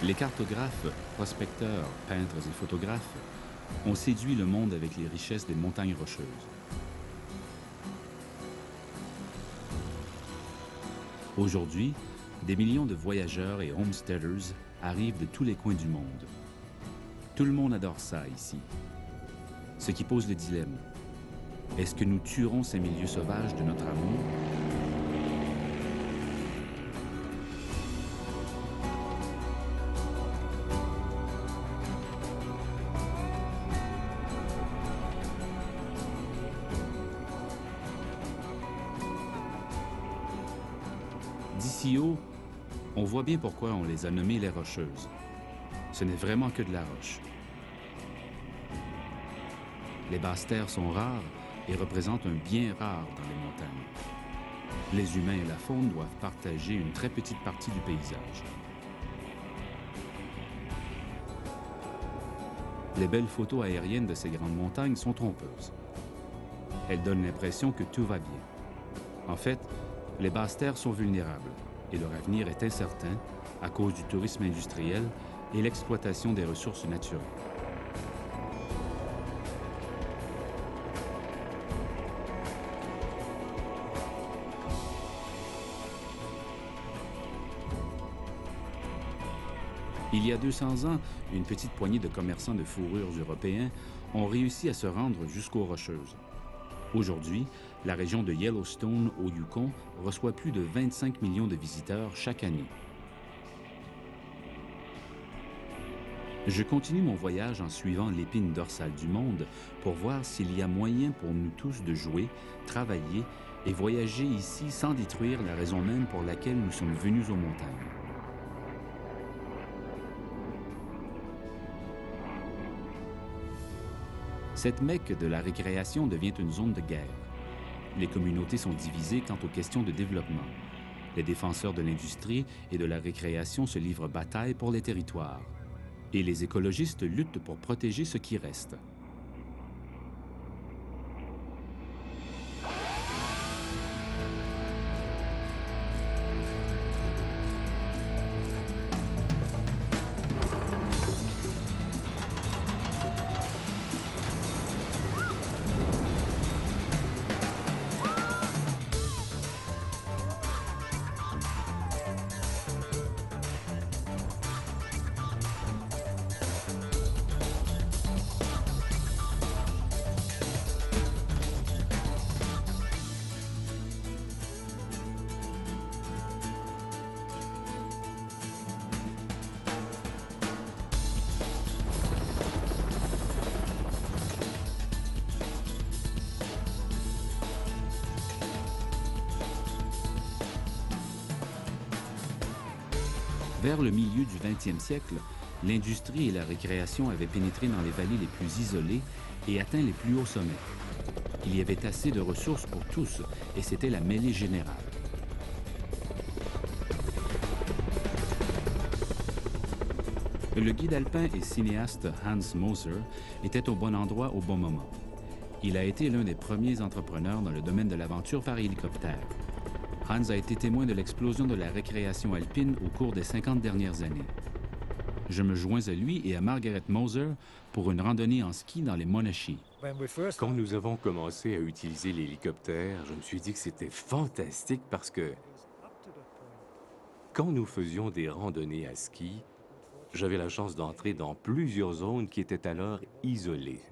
Les cartographes, prospecteurs, peintres et photographes ont séduit le monde avec les richesses des montagnes rocheuses. Aujourd'hui, des millions de voyageurs et homesteaders arrivent de tous les coins du monde. Tout le monde adore ça ici. Ce qui pose le dilemme. Est-ce que nous tuerons ces milieux sauvages de notre amour? D'ici haut, on voit bien pourquoi on les a nommées les Rocheuses. Ce n'est vraiment que de la roche. Les basses terres sont rares et représentent un bien rare dans les montagnes. Les humains et la faune doivent partager une très petite partie du paysage. Les belles photos aériennes de ces grandes montagnes sont trompeuses. Elles donnent l'impression que tout va bien. En fait, les basses terres sont vulnérables et leur avenir est incertain à cause du tourisme industriel et l'exploitation des ressources naturelles. Il y a 200 ans, une petite poignée de commerçants de fourrures européens ont réussi à se rendre jusqu'aux Rocheuses. Aujourd'hui, la région de Yellowstone, au Yukon, reçoit plus de 25 millions de visiteurs chaque année. Je continue mon voyage en suivant l'épine dorsale du monde pour voir s'il y a moyen pour nous tous de jouer, travailler et voyager ici sans détruire la raison même pour laquelle nous sommes venus aux montagnes. Cette Mecque de la récréation devient une zone de guerre. Les communautés sont divisées quant aux questions de développement. Les défenseurs de l'industrie et de la récréation se livrent bataille pour les territoires. Et les écologistes luttent pour protéger ce qui reste. Vers le milieu du 20e siècle, l'industrie et la récréation avaient pénétré dans les vallées les plus isolées et atteint les plus hauts sommets. Il y avait assez de ressources pour tous et c'était la mêlée générale. Le guide alpin et cinéaste Hans Moser était au bon endroit au bon moment. Il a été l'un des premiers entrepreneurs dans le domaine de l'aventure par hélicoptère. Hans a été témoin de l'explosion de la récréation alpine au cours des 50 dernières années. Je me joins à lui et à Margaret Moser pour une randonnée en ski dans les Monachie. Quand nous avons commencé à utiliser l'hélicoptère, je me suis dit que c'était fantastique parce que quand nous faisions des randonnées à ski, j'avais la chance d'entrer dans plusieurs zones qui étaient alors isolées.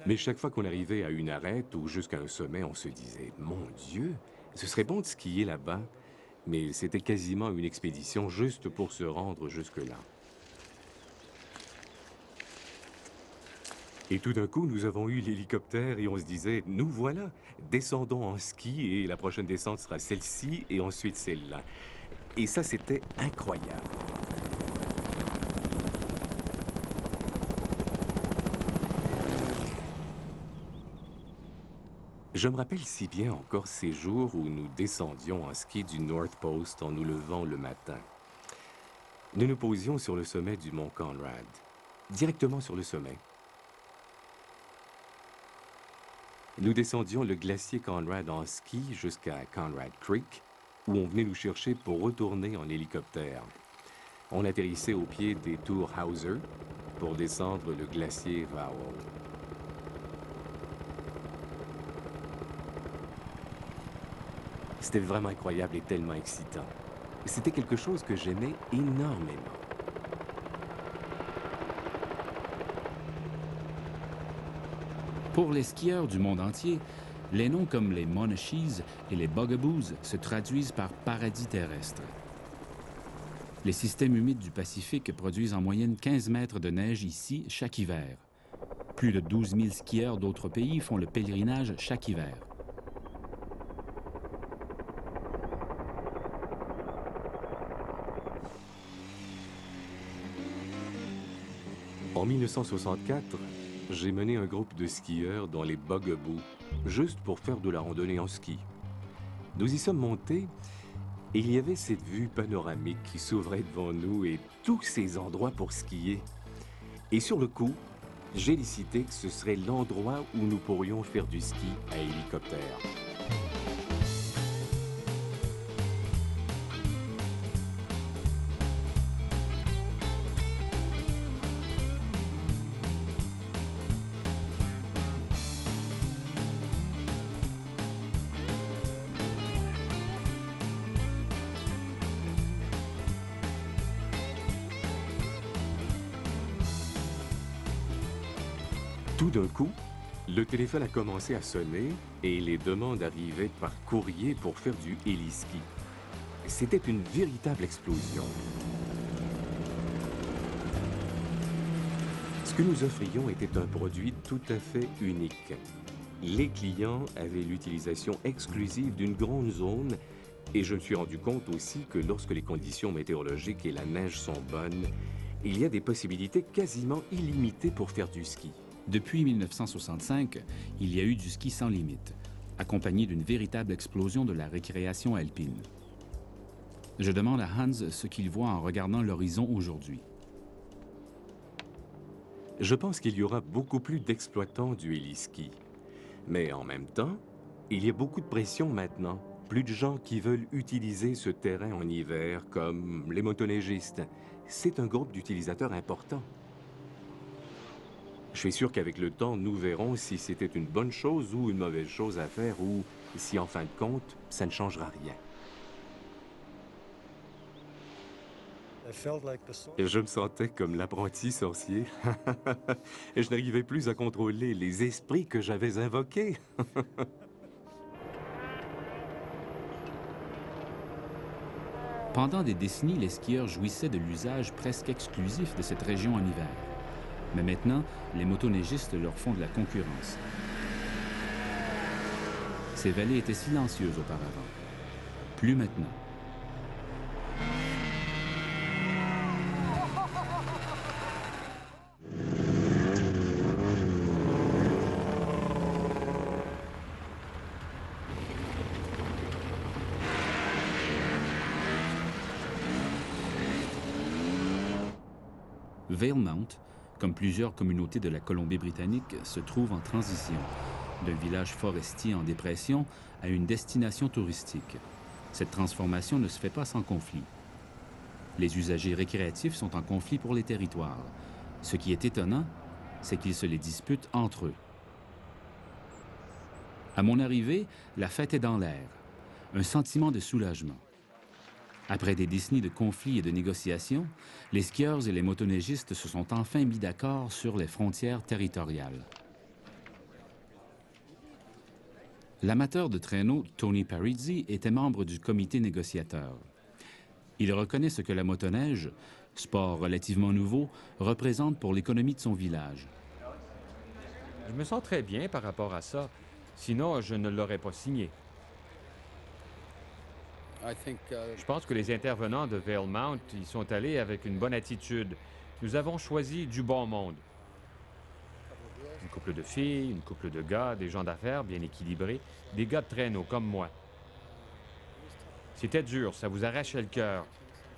Mais chaque fois qu'on arrivait à une arête ou jusqu'à un sommet, on se disait « Mon Dieu, ce serait bon de skier là-bas », mais c'était quasiment une expédition juste pour se rendre jusque-là. Et tout d'un coup, nous avons eu l'hélicoptère et on se disait « Nous voilà, descendons en ski et la prochaine descente sera celle-ci et ensuite celle-là ». Et ça, c'était incroyable. Je me rappelle si bien encore ces jours où nous descendions en ski du North Post en nous levant le matin. Nous nous posions sur le sommet du mont Conrad, directement sur le sommet. Nous descendions le glacier Conrad en ski jusqu'à Conrad Creek, où on venait nous chercher pour retourner en hélicoptère. On atterrissait au pied des tours Hauser pour descendre le glacier Wawel. C'était vraiment incroyable et tellement excitant. C'était quelque chose que j'aimais énormément. Pour les skieurs du monde entier, les noms comme les Monachees et les Bugaboos se traduisent par paradis terrestre. Les systèmes humides du Pacifique produisent en moyenne 15 mètres de neige ici chaque hiver. Plus de 12 000 skieurs d'autres pays font le pèlerinage chaque hiver. En 1964, j'ai mené un groupe de skieurs dans les Bugaboos, juste pour faire de la randonnée en ski. Nous y sommes montés et il y avait cette vue panoramique qui s'ouvrait devant nous et tous ces endroits pour skier. Et sur le coup, j'ai décidé que ce serait l'endroit où nous pourrions faire du ski à hélicoptère. Tout d'un coup, le téléphone a commencé à sonner et les demandes arrivaient par courrier pour faire du héliski. C'était une véritable explosion. Ce que nous offrions était un produit tout à fait unique. Les clients avaient l'utilisation exclusive d'une grande zone et je me suis rendu compte aussi que lorsque les conditions météorologiques et la neige sont bonnes, il y a des possibilités quasiment illimitées pour faire du ski. Depuis 1965, il y a eu du ski sans limite, accompagné d'une véritable explosion de la récréation alpine. Je demande à Hans ce qu'il voit en regardant l'horizon aujourd'hui. Je pense qu'il y aura beaucoup plus d'exploitants du héliski. Mais en même temps, il y a beaucoup de pression maintenant. Plus de gens qui veulent utiliser ce terrain en hiver, comme les motoneigistes. C'est un groupe d'utilisateurs important. Je suis sûr qu'avec le temps, nous verrons si c'était une bonne chose ou une mauvaise chose à faire ou si, en fin de compte, ça ne changera rien. Et je me sentais comme l'apprenti sorcier. Et je n'arrivais plus à contrôler les esprits que j'avais invoqués. Pendant des décennies, les skieurs jouissaient de l'usage presque exclusif de cette région en hiver. Mais maintenant, les motoneigistes leur font de la concurrence. Ces vallées étaient silencieuses auparavant. Plus maintenant. Valemount, comme plusieurs communautés de la Colombie-Britannique, se trouve en transition, d'un village forestier en dépression à une destination touristique. Cette transformation ne se fait pas sans conflit. Les usagers récréatifs sont en conflit pour les territoires. Ce qui est étonnant, c'est qu'ils se les disputent entre eux. À mon arrivée, la fête est dans l'air. Un sentiment de soulagement. Après des décennies de conflits et de négociations, les skieurs et les motoneigistes se sont enfin mis d'accord sur les frontières territoriales. L'amateur de traîneau Tony Parizzi était membre du comité négociateur. Il reconnaît ce que la motoneige, sport relativement nouveau, représente pour l'économie de son village. Je me sens très bien par rapport à ça. Sinon, je ne l'aurais pas signé. Je pense que les intervenants de Valemount y sont allés avec une bonne attitude. Nous avons choisi du bon monde. Une couple de filles, une couple de gars, des gens d'affaires bien équilibrés, des gars de traîneau comme moi. C'était dur, ça vous arrachait le cœur.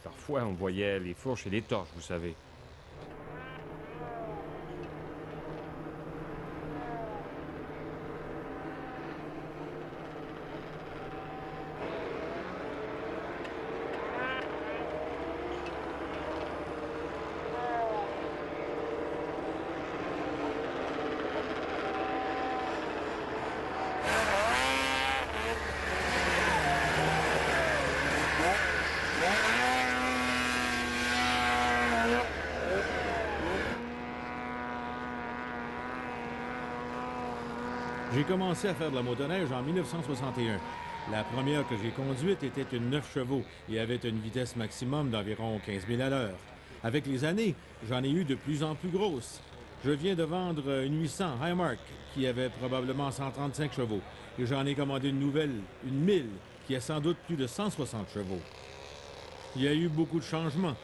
Parfois, on voyait les fourches et les torches, vous savez. J'ai commencé à faire de la motoneige en 1961. La première que j'ai conduite était une 9 chevaux et avait une vitesse maximum d'environ 15 000 à l'heure. Avec les années, j'en ai eu de plus en plus grosses. Je viens de vendre une 800 Highmark qui avait probablement 135 chevaux. Et j'en ai commandé une nouvelle, une 1000, qui a sans doute plus de 160 chevaux. Il y a eu beaucoup de changements.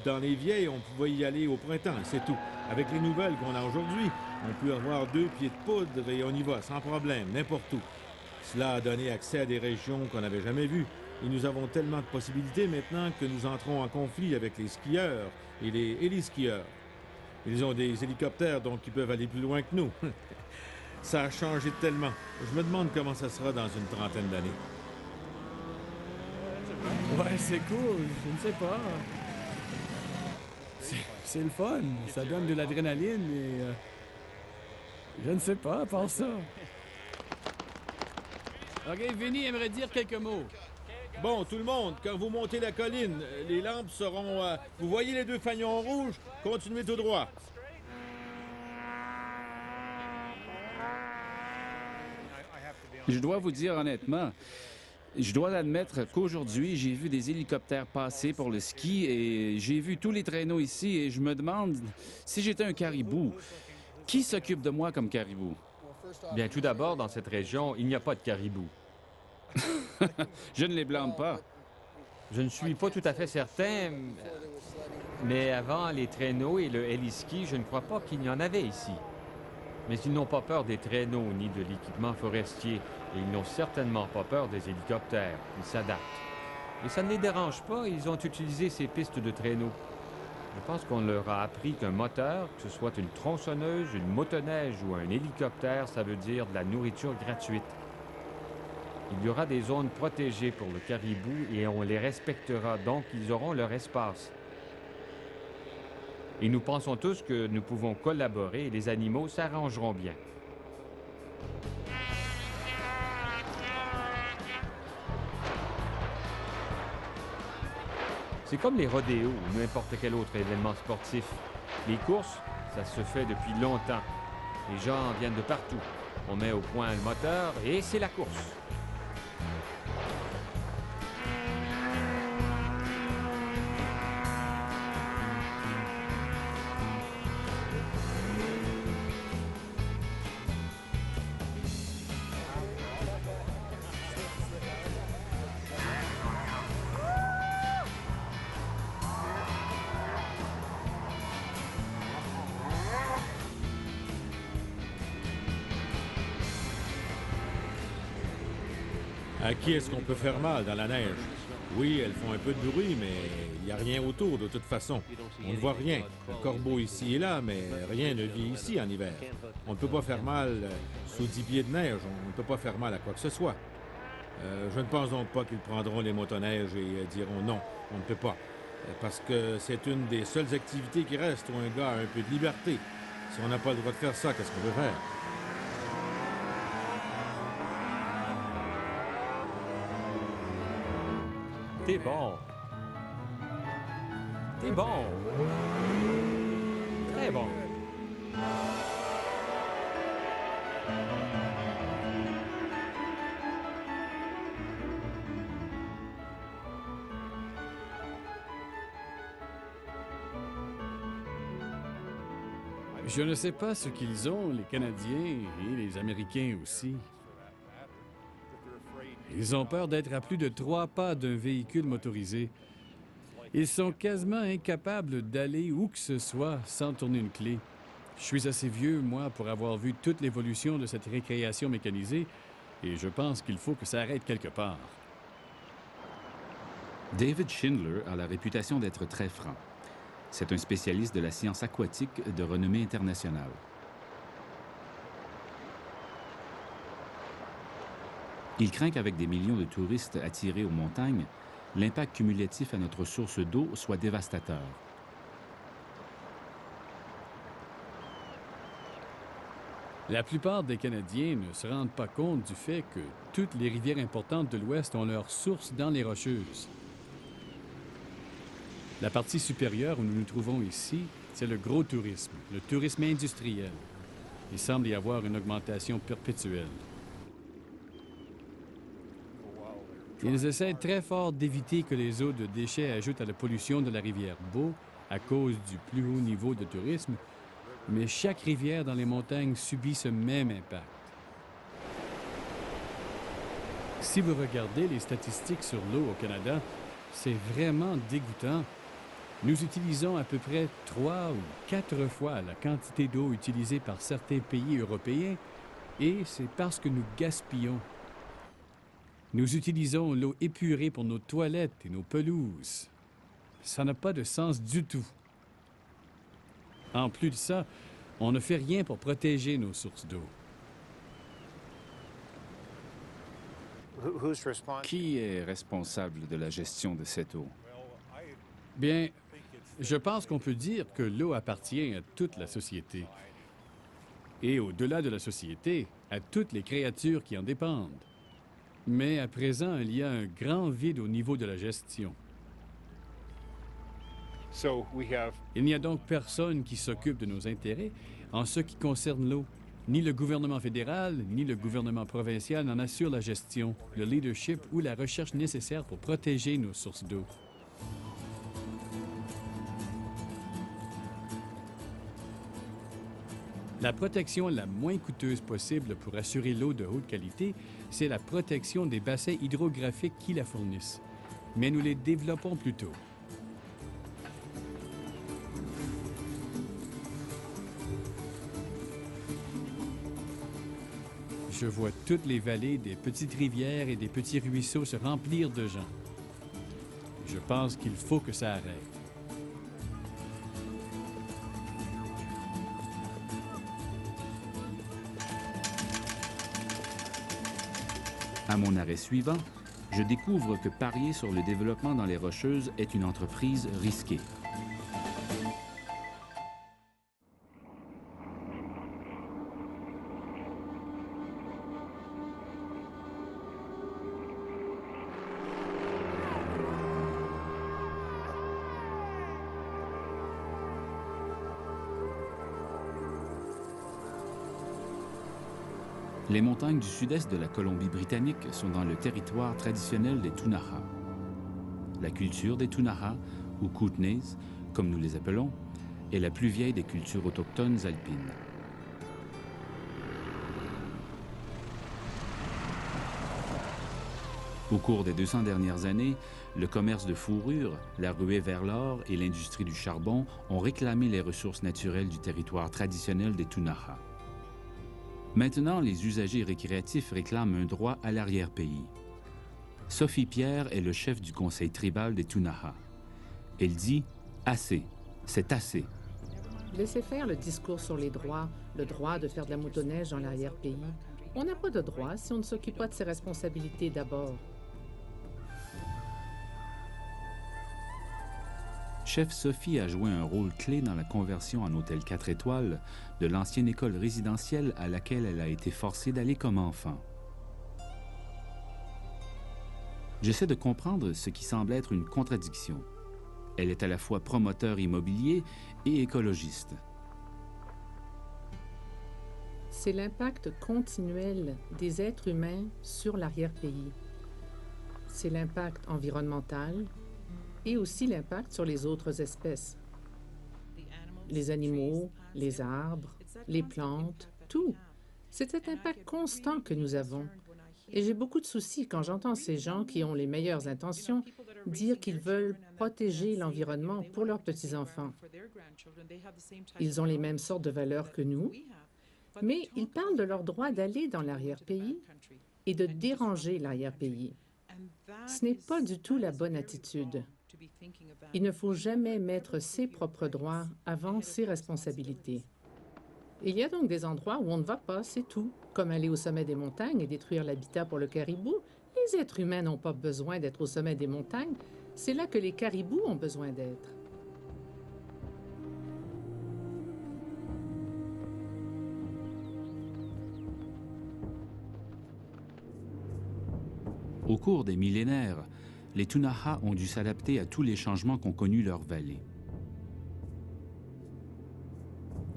Dans les vieilles, on pouvait y aller au printemps, c'est tout. Avec les nouvelles qu'on a aujourd'hui, on peut avoir 2 pieds de poudre et on y va, sans problème, n'importe où. Cela a donné accès à des régions qu'on n'avait jamais vues. Et nous avons tellement de possibilités maintenant que nous entrons en conflit avec les skieurs et les skieurs. Ils ont des hélicoptères, donc ils peuvent aller plus loin que nous. Ça a changé tellement. Je me demande comment ça sera dans une trentaine d'années. Ouais, c'est cool. Je ne sais pas. C'est le fun. Ça donne de l'adrénaline, mais... je ne sais pas, à part ça. OK, Vinny aimerait dire quelques mots. Bon, tout le monde, quand vous montez la colline, les lampes seront... vous voyez les 2 fanions rouges? Continuez tout droit. Je dois vous dire honnêtement, je dois admettre qu'aujourd'hui, j'ai vu des hélicoptères passer pour le ski et j'ai vu tous les traîneaux ici et je me demande si j'étais un caribou, qui s'occupe de moi comme caribou? Bien, tout d'abord, dans cette région, il n'y a pas de caribou. Je ne les blâme pas. Je ne suis pas tout à fait certain, mais avant les traîneaux et le héliski, je ne crois pas qu'il y en avait ici. Mais ils n'ont pas peur des traîneaux ni de l'équipement forestier, et ils n'ont certainement pas peur des hélicoptères. Ils s'adaptent. Et ça ne les dérange pas, ils ont utilisé ces pistes de traîneaux. Je pense qu'on leur a appris qu'un moteur, que ce soit une tronçonneuse, une motoneige ou un hélicoptère, ça veut dire de la nourriture gratuite. Il y aura des zones protégées pour le caribou et on les respectera, donc ils auront leur espace. Et nous pensons tous que nous pouvons collaborer et les animaux s'arrangeront bien. C'est comme les rodéos ou n'importe quel autre événement sportif. Les courses, ça se fait depuis longtemps. Les gens viennent de partout. On met au point le moteur et c'est la course. À qui est-ce qu'on peut faire mal dans la neige? Oui, elles font un peu de bruit, mais il n'y a rien autour de toute façon. On ne voit rien. Le corbeau ici et là, mais rien ne vit ici en hiver. On ne peut pas faire mal sous 10 pieds de neige. On ne peut pas faire mal à quoi que ce soit. Je ne pense donc pas qu'ils prendront les motoneiges et diront non, on ne peut pas. Parce que c'est une des seules activités qui reste où un gars a un peu de liberté. Si on n'a pas le droit de faire ça, qu'est-ce qu'on veut faire? T'es bon. T'es bon. Très bon. Je ne sais pas ce qu'ils ont, les Canadiens et les Américains aussi. Ils ont peur d'être à plus de 3 pas d'un véhicule motorisé. Ils sont quasiment incapables d'aller où que ce soit sans tourner une clé. Je suis assez vieux, moi, pour avoir vu toute l'évolution de cette récréation mécanisée, et je pense qu'il faut que ça arrête quelque part. David Schindler a la réputation d'être très franc. C'est un spécialiste de la science aquatique de renommée internationale. Il craint qu'avec des millions de touristes attirés aux montagnes, l'impact cumulatif à notre source d'eau soit dévastateur. La plupart des Canadiens ne se rendent pas compte du fait que toutes les rivières importantes de l'Ouest ont leur source dans les Rocheuses. La partie supérieure où nous nous trouvons ici, c'est le gros tourisme, le tourisme industriel. Il semble y avoir une augmentation perpétuelle. Ils essaient très fort d'éviter que les eaux de déchets ajoutent à la pollution de la rivière Bow à cause du plus haut niveau de tourisme, mais chaque rivière dans les montagnes subit ce même impact. Si vous regardez les statistiques sur l'eau au Canada, c'est vraiment dégoûtant. Nous utilisons à peu près 3 ou 4 fois la quantité d'eau utilisée par certains pays européens, et c'est parce que nous gaspillons. Nous utilisons l'eau épurée pour nos toilettes et nos pelouses. Ça n'a pas de sens du tout. En plus de ça, on ne fait rien pour protéger nos sources d'eau. Qui est responsable de la gestion de cette eau? Bien, je pense qu'on peut dire que l'eau appartient à toute la société. Et au-delà de la société, à toutes les créatures qui en dépendent. Mais à présent, il y a un grand vide au niveau de la gestion. Il n'y a donc personne qui s'occupe de nos intérêts en ce qui concerne l'eau. Ni le gouvernement fédéral, ni le gouvernement provincial n'en assurent la gestion, le leadership ou la recherche nécessaire pour protéger nos sources d'eau. La protection la moins coûteuse possible pour assurer l'eau de haute qualité, c'est la protection des bassins hydrographiques qui la fournissent. Mais nous les développons plus tôt. Je vois toutes les vallées des petites rivières et des petits ruisseaux se remplir de gens. Je pense qu'il faut que ça arrête. À mon arrêt suivant, je découvre que parier sur le développement dans les Rocheuses est une entreprise risquée. Les montagnes du sud-est de la Colombie-Britannique sont dans le territoire traditionnel des Ktunaxa. La culture des Ktunaxa, ou Kootenays, comme nous les appelons, est la plus vieille des cultures autochtones alpines. Au cours des 200 dernières années, le commerce de fourrure, la ruée vers l'or et l'industrie du charbon ont réclamé les ressources naturelles du territoire traditionnel des Ktunaxa. Maintenant, les usagers récréatifs réclament un droit à l'arrière-pays. Sophie Pierre est le chef du conseil tribal des Ktunaxa. Elle dit « Assez, c'est assez ». Laissez faire le discours sur les droits, le droit de faire de la motoneige dans l'arrière-pays. On n'a pas de droit si on ne s'occupe pas de ses responsabilités d'abord. Chef Sophie a joué un rôle clé dans la conversion en hôtel 4 étoiles de l'ancienne école résidentielle à laquelle elle a été forcée d'aller comme enfant. J'essaie de comprendre ce qui semble être une contradiction. Elle est à la fois promoteur immobilier et écologiste. C'est l'impact continuel des êtres humains sur l'arrière-pays. C'est l'impact environnemental et aussi l'impact sur les autres espèces. Les animaux, les arbres, les plantes, tout. C'est cet impact constant que nous avons. Et j'ai beaucoup de soucis quand j'entends ces gens qui ont les meilleures intentions dire qu'ils veulent protéger l'environnement pour leurs petits-enfants. Ils ont les mêmes sortes de valeurs que nous, mais ils parlent de leur droit d'aller dans l'arrière-pays et de déranger l'arrière-pays. Ce n'est pas du tout la bonne attitude. Il ne faut jamais mettre ses propres droits avant ses responsabilités. Il y a donc des endroits où on ne va pas, c'est tout, comme aller au sommet des montagnes et détruire l'habitat pour le caribou. Les êtres humains n'ont pas besoin d'être au sommet des montagnes, c'est là que les caribous ont besoin d'être. Au cours des millénaires, les Ktunaxa ont dû s'adapter à tous les changements qu'ont connus leurs vallées.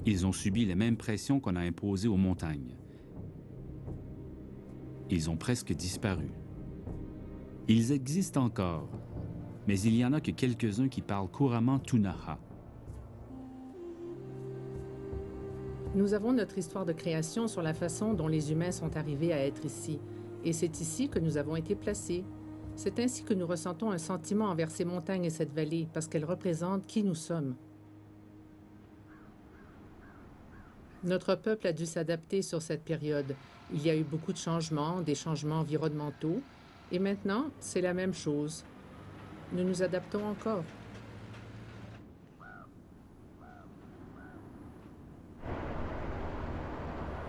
Ils ont subi les mêmes pressions qu'on a imposées aux montagnes. Ils ont presque disparu. Ils existent encore, mais il y en a que quelques-uns qui parlent couramment Ktunaxa. Nous avons notre histoire de création sur la façon dont les humains sont arrivés à être ici. Et c'est ici que nous avons été placés. C'est ainsi que nous ressentons un sentiment envers ces montagnes et cette vallée, parce qu'elles représentent qui nous sommes. Notre peuple a dû s'adapter sur cette période. Il y a eu beaucoup de changements, des changements environnementaux. Et maintenant, c'est la même chose. Nous nous adaptons encore.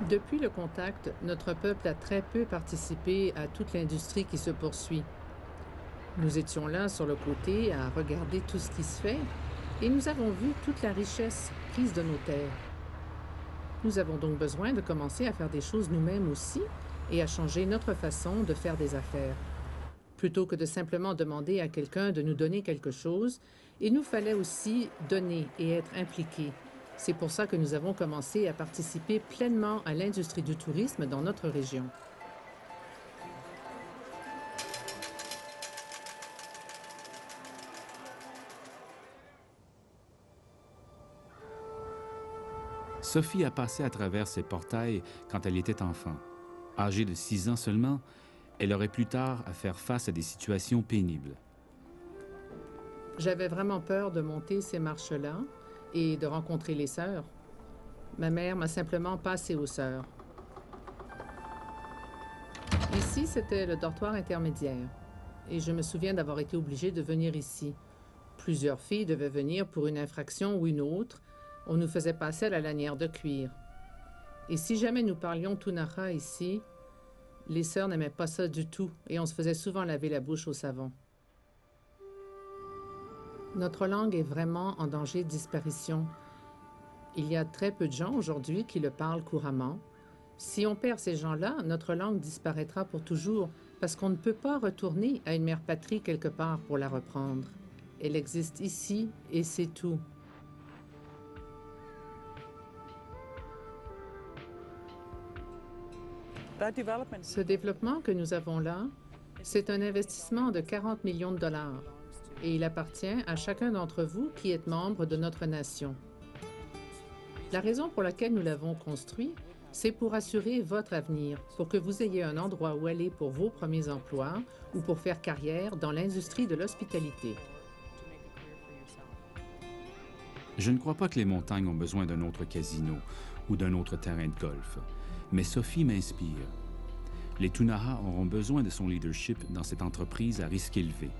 Depuis le contact, notre peuple a très peu participé à toute l'industrie qui se poursuit. Nous étions là sur le côté à regarder tout ce qui se fait et nous avons vu toute la richesse prise de nos terres. Nous avons donc besoin de commencer à faire des choses nous-mêmes aussi et à changer notre façon de faire des affaires. Plutôt que de simplement demander à quelqu'un de nous donner quelque chose, il nous fallait aussi donner et être impliqués. C'est pour ça que nous avons commencé à participer pleinement à l'industrie du tourisme dans notre région. Sophie a passé à travers ces portails quand elle était enfant. Âgée de 6 ans seulement, elle aurait plus tard à faire face à des situations pénibles. J'avais vraiment peur de monter ces marches-là et de rencontrer les sœurs. Ma mère m'a simplement passé aux sœurs. Ici, c'était le dortoir intermédiaire. Et je me souviens d'avoir été obligée de venir ici. Plusieurs filles devaient venir pour une infraction ou une autre. On nous faisait passer à la lanière de cuir. Et si jamais nous parlions Ktunaxa ici, les sœurs n'aimaient pas ça du tout et on se faisait souvent laver la bouche au savon. Notre langue est vraiment en danger de disparition. Il y a très peu de gens aujourd'hui qui le parlent couramment. Si on perd ces gens-là, notre langue disparaîtra pour toujours parce qu'on ne peut pas retourner à une mère patrie quelque part pour la reprendre. Elle existe ici et c'est tout. Ce développement que nous avons là, c'est un investissement de 40 millions de dollars et il appartient à chacun d'entre vous qui êtes membre de notre nation. La raison pour laquelle nous l'avons construit, c'est pour assurer votre avenir, pour que vous ayez un endroit où aller pour vos premiers emplois ou pour faire carrière dans l'industrie de l'hospitalité. Je ne crois pas que les montagnes ont besoin d'un autre casino ou d'un autre terrain de golf. Mais Sophie m'inspire. Les Ktunaxa auront besoin de son leadership dans cette entreprise à risque élevé.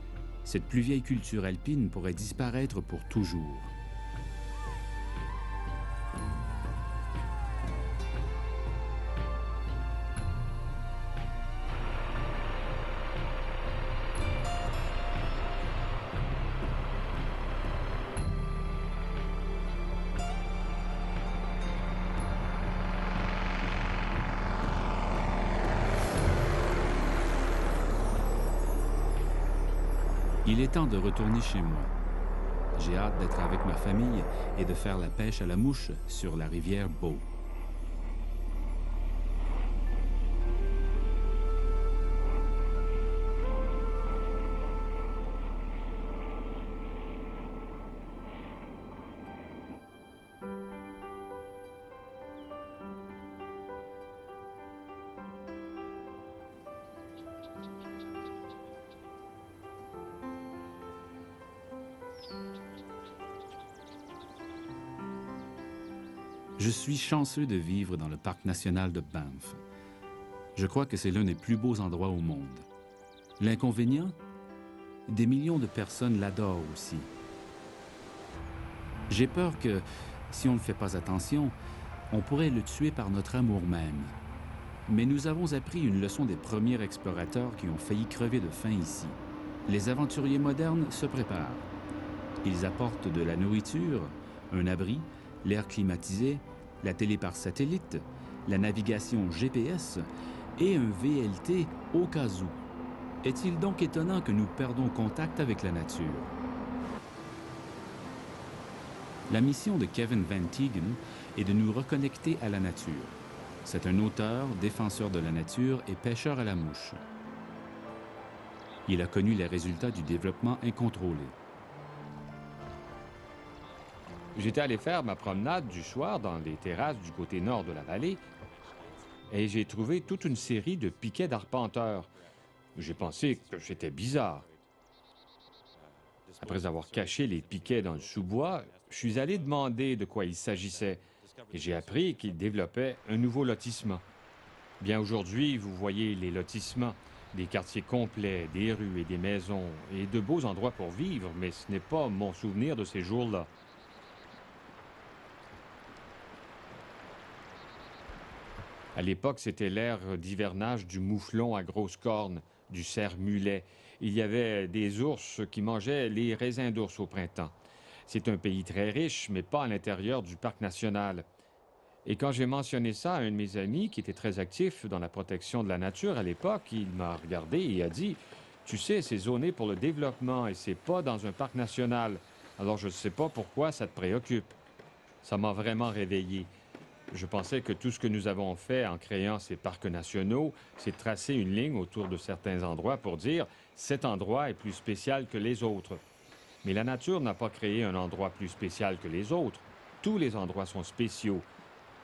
Cette plus vieille culture alpine pourrait disparaître pour toujours. Il est temps de retourner chez moi. J'ai hâte d'être avec ma famille et de faire la pêche à la mouche sur la rivière Bow. Je suis chanceux de vivre dans le parc national de Banff. Je crois que c'est l'un des plus beaux endroits au monde. L'inconvénient? Des millions de personnes l'adorent aussi. J'ai peur que, si on ne fait pas attention, on pourrait le tuer par notre amour même. Mais nous avons appris une leçon des premiers explorateurs qui ont failli crever de faim ici. Les aventuriers modernes se préparent. Ils apportent de la nourriture, un abri, l'air climatisé, la télé par satellite, la navigation GPS et un VLT au cas où. Est-il donc étonnant que nous perdons contact avec la nature? La mission de Kevin Van Teegen est de nous reconnecter à la nature. C'est un auteur, défenseur de la nature et pêcheur à la mouche. Il a connu les résultats du développement incontrôlé. J'étais allé faire ma promenade du soir dans les terrasses du côté nord de la vallée et j'ai trouvé toute une série de piquets d'arpenteurs. J'ai pensé que c'était bizarre. Après avoir caché les piquets dans le sous-bois, je suis allé demander de quoi il s'agissait et j'ai appris qu'ils développaient un nouveau lotissement. Bien aujourd'hui, vous voyez les lotissements, des quartiers complets, des rues et des maisons et de beaux endroits pour vivre, mais ce n'est pas mon souvenir de ces jours-là. À l'époque, c'était l'ère d'hivernage du mouflon à grosses cornes, du cerf-mulet. Il y avait des ours qui mangeaient les raisins d'ours au printemps. C'est un pays très riche, mais pas à l'intérieur du parc national. Et quand j'ai mentionné ça à un de mes amis qui était très actif dans la protection de la nature à l'époque, il m'a regardé et a dit « Tu sais, c'est zoné pour le développement et c'est pas dans un parc national. Alors je ne sais pas pourquoi ça te préoccupe. » Ça m'a vraiment réveillé. Je pensais que tout ce que nous avons fait en créant ces parcs nationaux, c'est tracer une ligne autour de certains endroits pour dire « cet endroit est plus spécial que les autres ». Mais la nature n'a pas créé un endroit plus spécial que les autres. Tous les endroits sont spéciaux.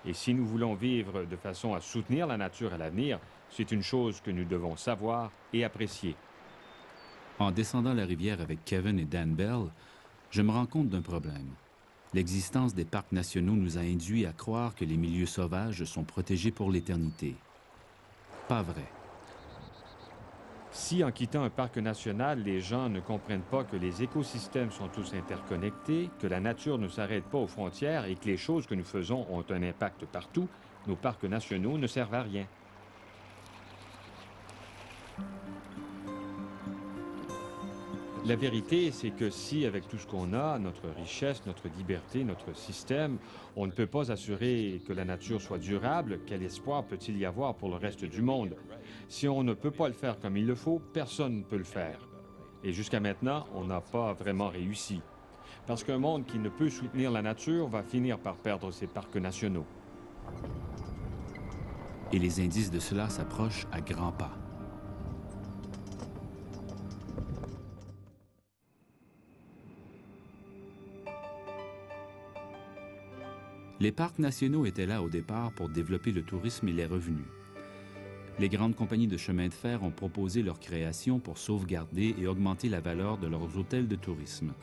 Et si nous voulons vivre de façon à soutenir la nature à l'avenir, c'est une chose que nous devons savoir et apprécier. En descendant la rivière avec Kevin et Dan Bell, je me rends compte d'un problème. L'existence des parcs nationaux nous a induits à croire que les milieux sauvages sont protégés pour l'éternité. Pas vrai. Si en quittant un parc national, les gens ne comprennent pas que les écosystèmes sont tous interconnectés, que la nature ne s'arrête pas aux frontières et que les choses que nous faisons ont un impact partout, nos parcs nationaux ne servent à rien. La vérité, c'est que si, avec tout ce qu'on a, notre richesse, notre liberté, notre système, on ne peut pas assurer que la nature soit durable, quel espoir peut-il y avoir pour le reste du monde? Si on ne peut pas le faire comme il le faut, personne ne peut le faire. Et jusqu'à maintenant, on n'a pas vraiment réussi. Parce qu'un monde qui ne peut soutenir la nature va finir par perdre ses parcs nationaux. Et les indices de cela s'approchent à grands pas. Les parcs nationaux étaient là au départ pour développer le tourisme et les revenus. Les grandes compagnies de chemin de fer ont proposé leur création pour sauvegarder et augmenter la valeur de leurs hôtels de tourisme.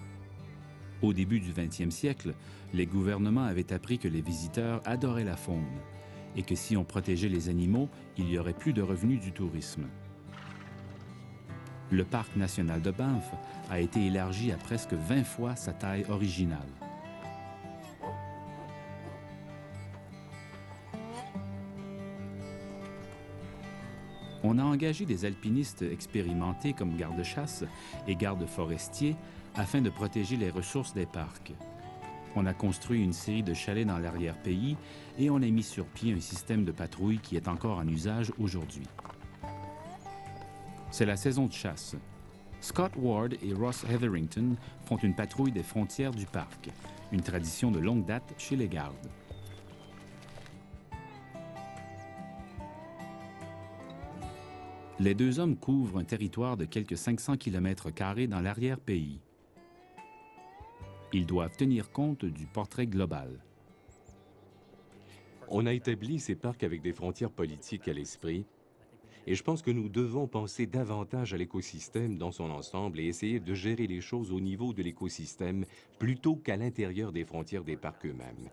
Au début du 20e siècle, les gouvernements avaient appris que les visiteurs adoraient la faune et que si on protégeait les animaux, il y aurait plus de revenus du tourisme. Le parc national de Banff a été élargi à presque 20 fois sa taille originale. On a engagé des alpinistes expérimentés comme gardes-chasse et gardes forestiers afin de protéger les ressources des parcs. On a construit une série de chalets dans l'arrière-pays et on a mis sur pied un système de patrouille qui est encore en usage aujourd'hui. C'est la saison de chasse. Scott Ward et Ross Hetherington font une patrouille des frontières du parc, une tradition de longue date chez les gardes. Les deux hommes couvrent un territoire de quelques 500 km² dans l'arrière-pays. Ils doivent tenir compte du portrait global. On a établi ces parcs avec des frontières politiques à l'esprit, et je pense que nous devons penser davantage à l'écosystème dans son ensemble et essayer de gérer les choses au niveau de l'écosystème plutôt qu'à l'intérieur des frontières des parcs eux-mêmes.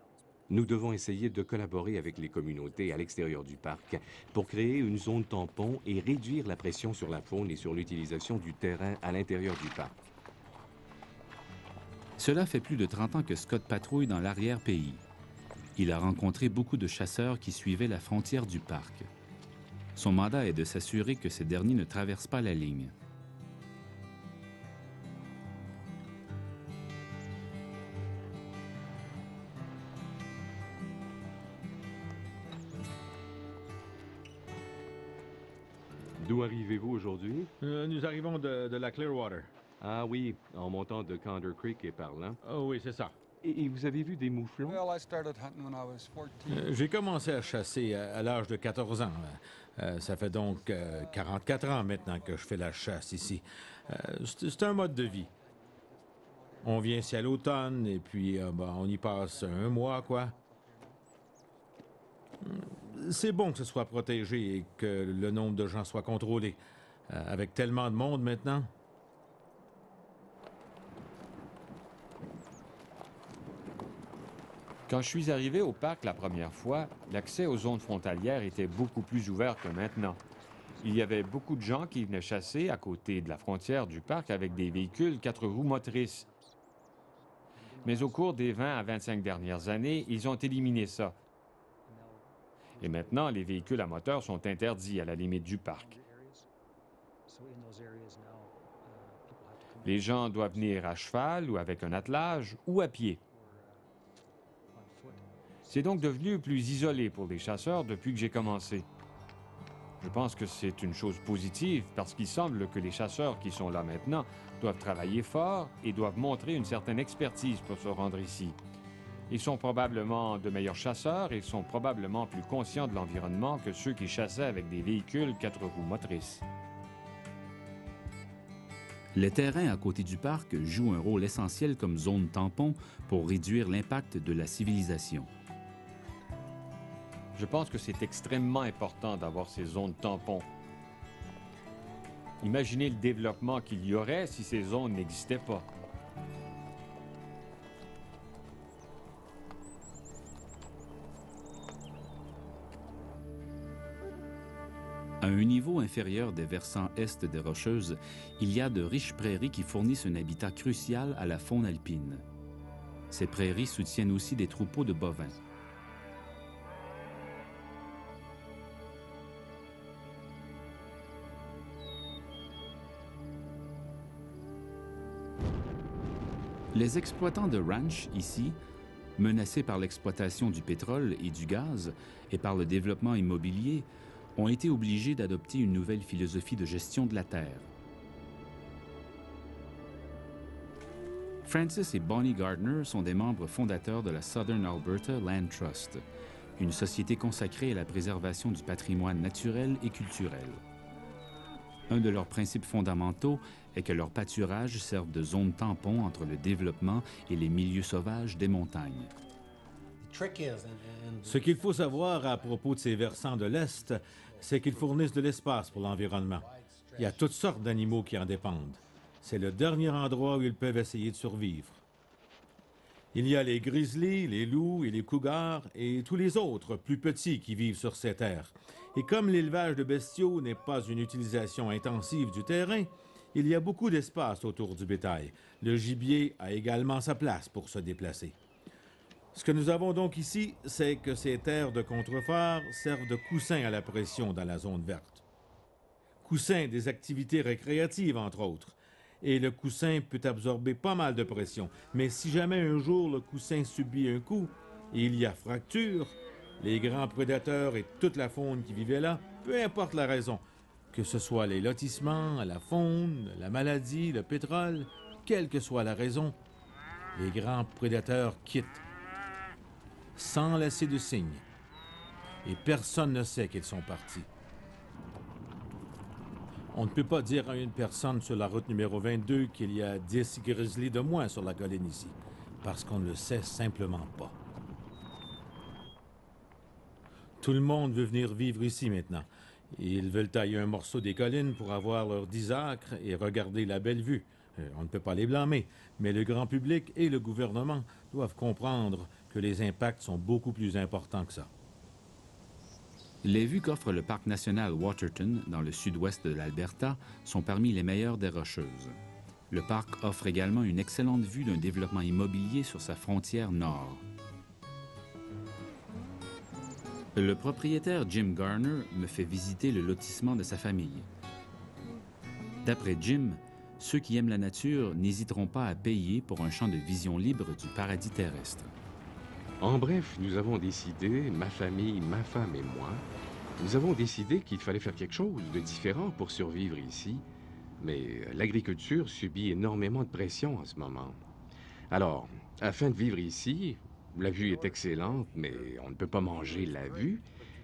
Nous devons essayer de collaborer avec les communautés à l'extérieur du parc pour créer une zone tampon et réduire la pression sur la faune et sur l'utilisation du terrain à l'intérieur du parc. Cela fait plus de 30 ans que Scott patrouille dans l'arrière-pays. Il a rencontré beaucoup de chasseurs qui suivaient la frontière du parc. Son mandat est de s'assurer que ces derniers ne traversent pas la ligne. D'où arrivez-vous aujourd'hui? Nous arrivons de la Clearwater. Ah oui, en montant de Condor Creek et par là. Oh oui, c'est ça. Et vous avez vu des mouflons? J'ai commencé à chasser à l'âge de 14 ans. Ça fait donc 44 ans maintenant que je fais la chasse ici. C'est un mode de vie. On vient ici à l'automne et puis on y passe un mois, quoi. C'est bon que ce soit protégé et que le nombre de gens soit contrôlé. Avec tellement de monde maintenant. Quand je suis arrivé au parc la première fois, l'accès aux zones frontalières était beaucoup plus ouvert que maintenant. Il y avait beaucoup de gens qui venaient chasser à côté de la frontière du parc avec des véhicules 4 roues motrices. Mais au cours des 20 à 25 dernières années, ils ont éliminé ça. Et maintenant, les véhicules à moteur sont interdits à la limite du parc. Les gens doivent venir à cheval ou avec un attelage ou à pied. C'est donc devenu plus isolé pour les chasseurs depuis que j'ai commencé. Je pense que c'est une chose positive parce qu'il semble que les chasseurs qui sont là maintenant doivent travailler fort et doivent montrer une certaine expertise pour se rendre ici. Ils sont probablement de meilleurs chasseurs et sont probablement plus conscients de l'environnement que ceux qui chassaient avec des véhicules 4 roues motrices. Les terrains à côté du parc jouent un rôle essentiel comme zone tampon pour réduire l'impact de la civilisation. Je pense que c'est extrêmement important d'avoir ces zones tampons. Imaginez le développement qu'il y aurait si ces zones n'existaient pas. À un niveau inférieur des versants est des Rocheuses, il y a de riches prairies qui fournissent un habitat crucial à la faune alpine. Ces prairies soutiennent aussi des troupeaux de bovins. Les exploitants de ranch, ici, menacés par l'exploitation du pétrole et du gaz et par le développement immobilier, ont été obligés d'adopter une nouvelle philosophie de gestion de la terre. Francis et Bonnie Gardner sont des membres fondateurs de la Southern Alberta Land Trust, une société consacrée à la préservation du patrimoine naturel et culturel. Un de leurs principes fondamentaux est que leurs pâturages servent de zone tampon entre le développement et les milieux sauvages des montagnes. Ce qu'il faut savoir à propos de ces versants de l'Est, c'est qu'ils fournissent de l'espace pour l'environnement. Il y a toutes sortes d'animaux qui en dépendent. C'est le dernier endroit où ils peuvent essayer de survivre. Il y a les grizzlies, les loups et les cougars et tous les autres plus petits qui vivent sur ces terres. Et comme l'élevage de bestiaux n'est pas une utilisation intensive du terrain, il y a beaucoup d'espace autour du bétail. Le gibier a également sa place pour se déplacer. Ce que nous avons donc ici, c'est que ces terres de contreforts servent de coussin à la pression dans la zone verte. Coussin des activités récréatives, entre autres. Et le coussin peut absorber pas mal de pression. Mais si jamais un jour le coussin subit un coup et il y a fracture, les grands prédateurs et toute la faune qui vivait là, peu importe la raison, que ce soit les lotissements, la faune, la maladie, le pétrole, quelle que soit la raison, les grands prédateurs quittent, sans laisser de signe. Et personne ne sait qu'ils sont partis. On ne peut pas dire à une personne sur la route numéro 22 qu'il y a 10 grizzlies de moins sur la colline ici, parce qu'on ne le sait simplement pas. Tout le monde veut venir vivre ici maintenant. Ils veulent tailler un morceau des collines pour avoir leurs 10 acres et regarder la belle vue. On ne peut pas les blâmer, mais le grand public et le gouvernement doivent comprendre que les impacts sont beaucoup plus importants que ça. Les vues qu'offre le parc national Waterton, dans le sud-ouest de l'Alberta, sont parmi les meilleures des Rocheuses. Le parc offre également une excellente vue d'un développement immobilier sur sa frontière nord. Le propriétaire Jim Garner me fait visiter le lotissement de sa famille. D'après Jim, ceux qui aiment la nature n'hésiteront pas à payer pour un champ de vision libre du paradis terrestre. En bref, nous avons décidé, ma famille, ma femme et moi, nous avons décidé qu'il fallait faire quelque chose de différent pour survivre ici. Mais l'agriculture subit énormément de pression en ce moment. Alors, Afin de vivre ici, la vue est excellente, mais on ne peut pas manger la vue.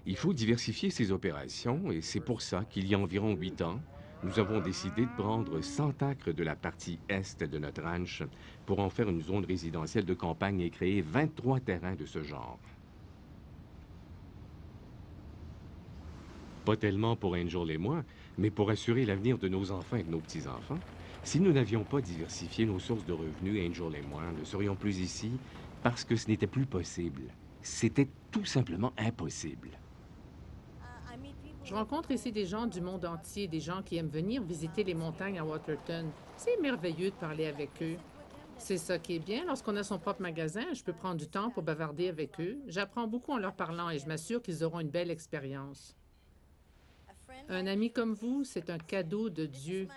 Il faut diversifier ses opérations et c'est pour ça qu'il y a environ 8 ans, nous avons décidé de prendre 100 acres de la partie est de notre ranch pour en faire une zone résidentielle de campagne et créer 23 terrains de ce genre. Pas tellement pour Angel et moi, mais pour assurer l'avenir de nos enfants et de nos petits-enfants. Si nous n'avions pas diversifié nos sources de revenus, Angel et moi ne serions plus ici parce que ce n'était plus possible. C'était tout simplement impossible. Je rencontre ici des gens du monde entier, des gens qui aiment venir visiter les montagnes à Waterton. C'est merveilleux de parler avec eux. C'est ça qui est bien. Lorsqu'on a son propre magasin, je peux prendre du temps pour bavarder avec eux. J'apprends beaucoup en leur parlant et je m'assure qu'ils auront une belle expérience. Un ami comme vous, c'est un cadeau de Dieu.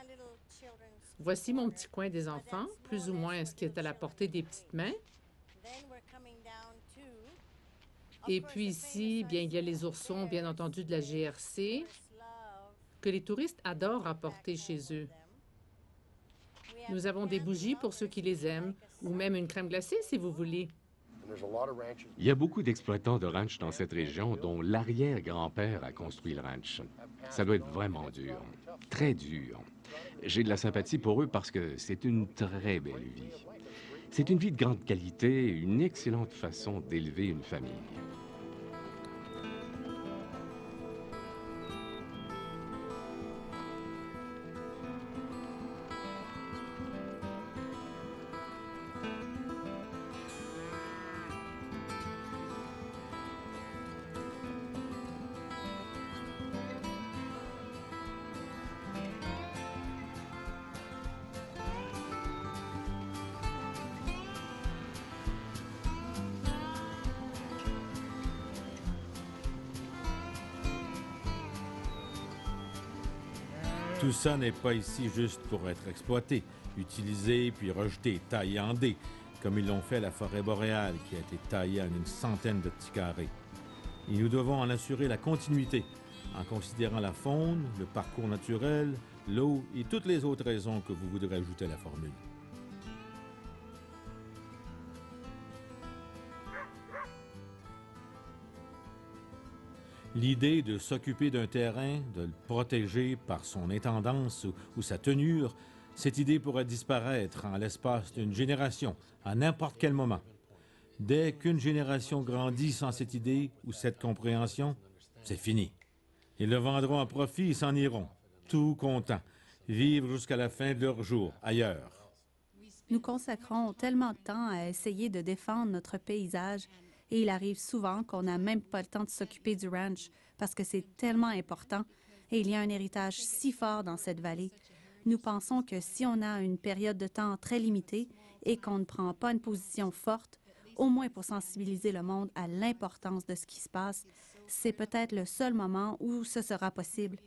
Voici mon petit coin des enfants, plus ou moins ce qui est à la portée des petites mains. Et puis ici, bien, il y a les oursons, bien entendu, de la GRC, que les touristes adorent apporter chez eux. Nous avons des bougies pour ceux qui les aiment, ou même une crème glacée, si vous voulez. Il y a beaucoup d'exploitants de ranch dans cette région dont l'arrière-grand-père a construit le ranch. Ça doit être vraiment dur, très dur. J'ai de la sympathie pour eux parce que c'est une très belle vie. C'est une vie de grande qualité, une excellente façon d'élever une famille. Tout ça n'est pas ici juste pour être exploité, utilisé puis rejeté, taillé en dés, comme ils l'ont fait à la forêt boréale qui a été taillée en une centaine de petits carrés. Et nous devons en assurer la continuité, en considérant la faune, le parcours naturel, l'eau et toutes les autres raisons que vous voudrez ajouter à la formule. L'idée de s'occuper d'un terrain, de le protéger par son intendance ou sa tenure, cette idée pourrait disparaître en l'espace d'une génération, à n'importe quel moment. Dès qu'une génération grandit sans cette idée ou cette compréhension, c'est fini. Ils le vendront à profit et s'en iront, tout contents, vivre jusqu'à la fin de leur jour, ailleurs. Nous consacrons tellement de temps à essayer de défendre notre paysage et il arrive souvent qu'on n'a même pas le temps de s'occuper du ranch parce que c'est tellement important et il y a un héritage si fort dans cette vallée. Nous pensons que si on a une période de temps très limitée et qu'on ne prend pas une position forte, au moins pour sensibiliser le monde à l'importance de ce qui se passe, c'est peut-être le seul moment où ce sera possible.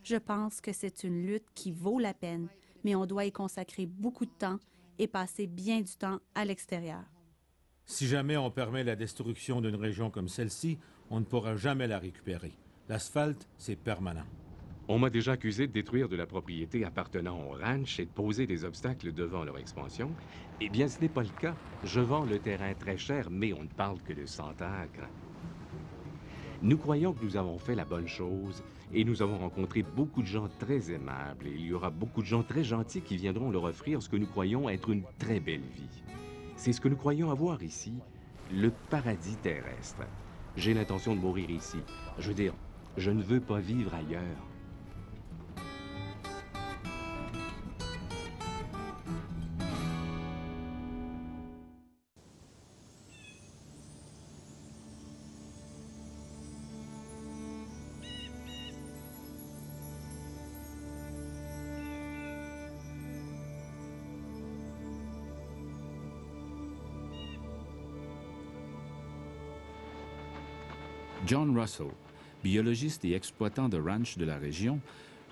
Je pense que c'est une lutte qui vaut la peine, mais on doit y consacrer beaucoup de temps et passer bien du temps à l'extérieur. Si jamais on permet la destruction d'une région comme celle-ci, on ne pourra jamais la récupérer. L'asphalte, c'est permanent. On m'a déjà accusé de détruire de la propriété appartenant au ranch et de poser des obstacles devant leur expansion. Eh bien, ce n'est pas le cas. Je vends le terrain très cher, mais on ne parle que de 100 acres. Nous croyons que nous avons fait la bonne chose et nous avons rencontré beaucoup de gens très aimables et il y aura beaucoup de gens très gentils qui viendront leur offrir ce que nous croyons être une très belle vie. C'est ce que nous croyons avoir ici, le paradis terrestre. J'ai l'intention de mourir ici. Je veux dire, je ne veux pas vivre ailleurs. John Russell, biologiste et exploitant de ranch de la région,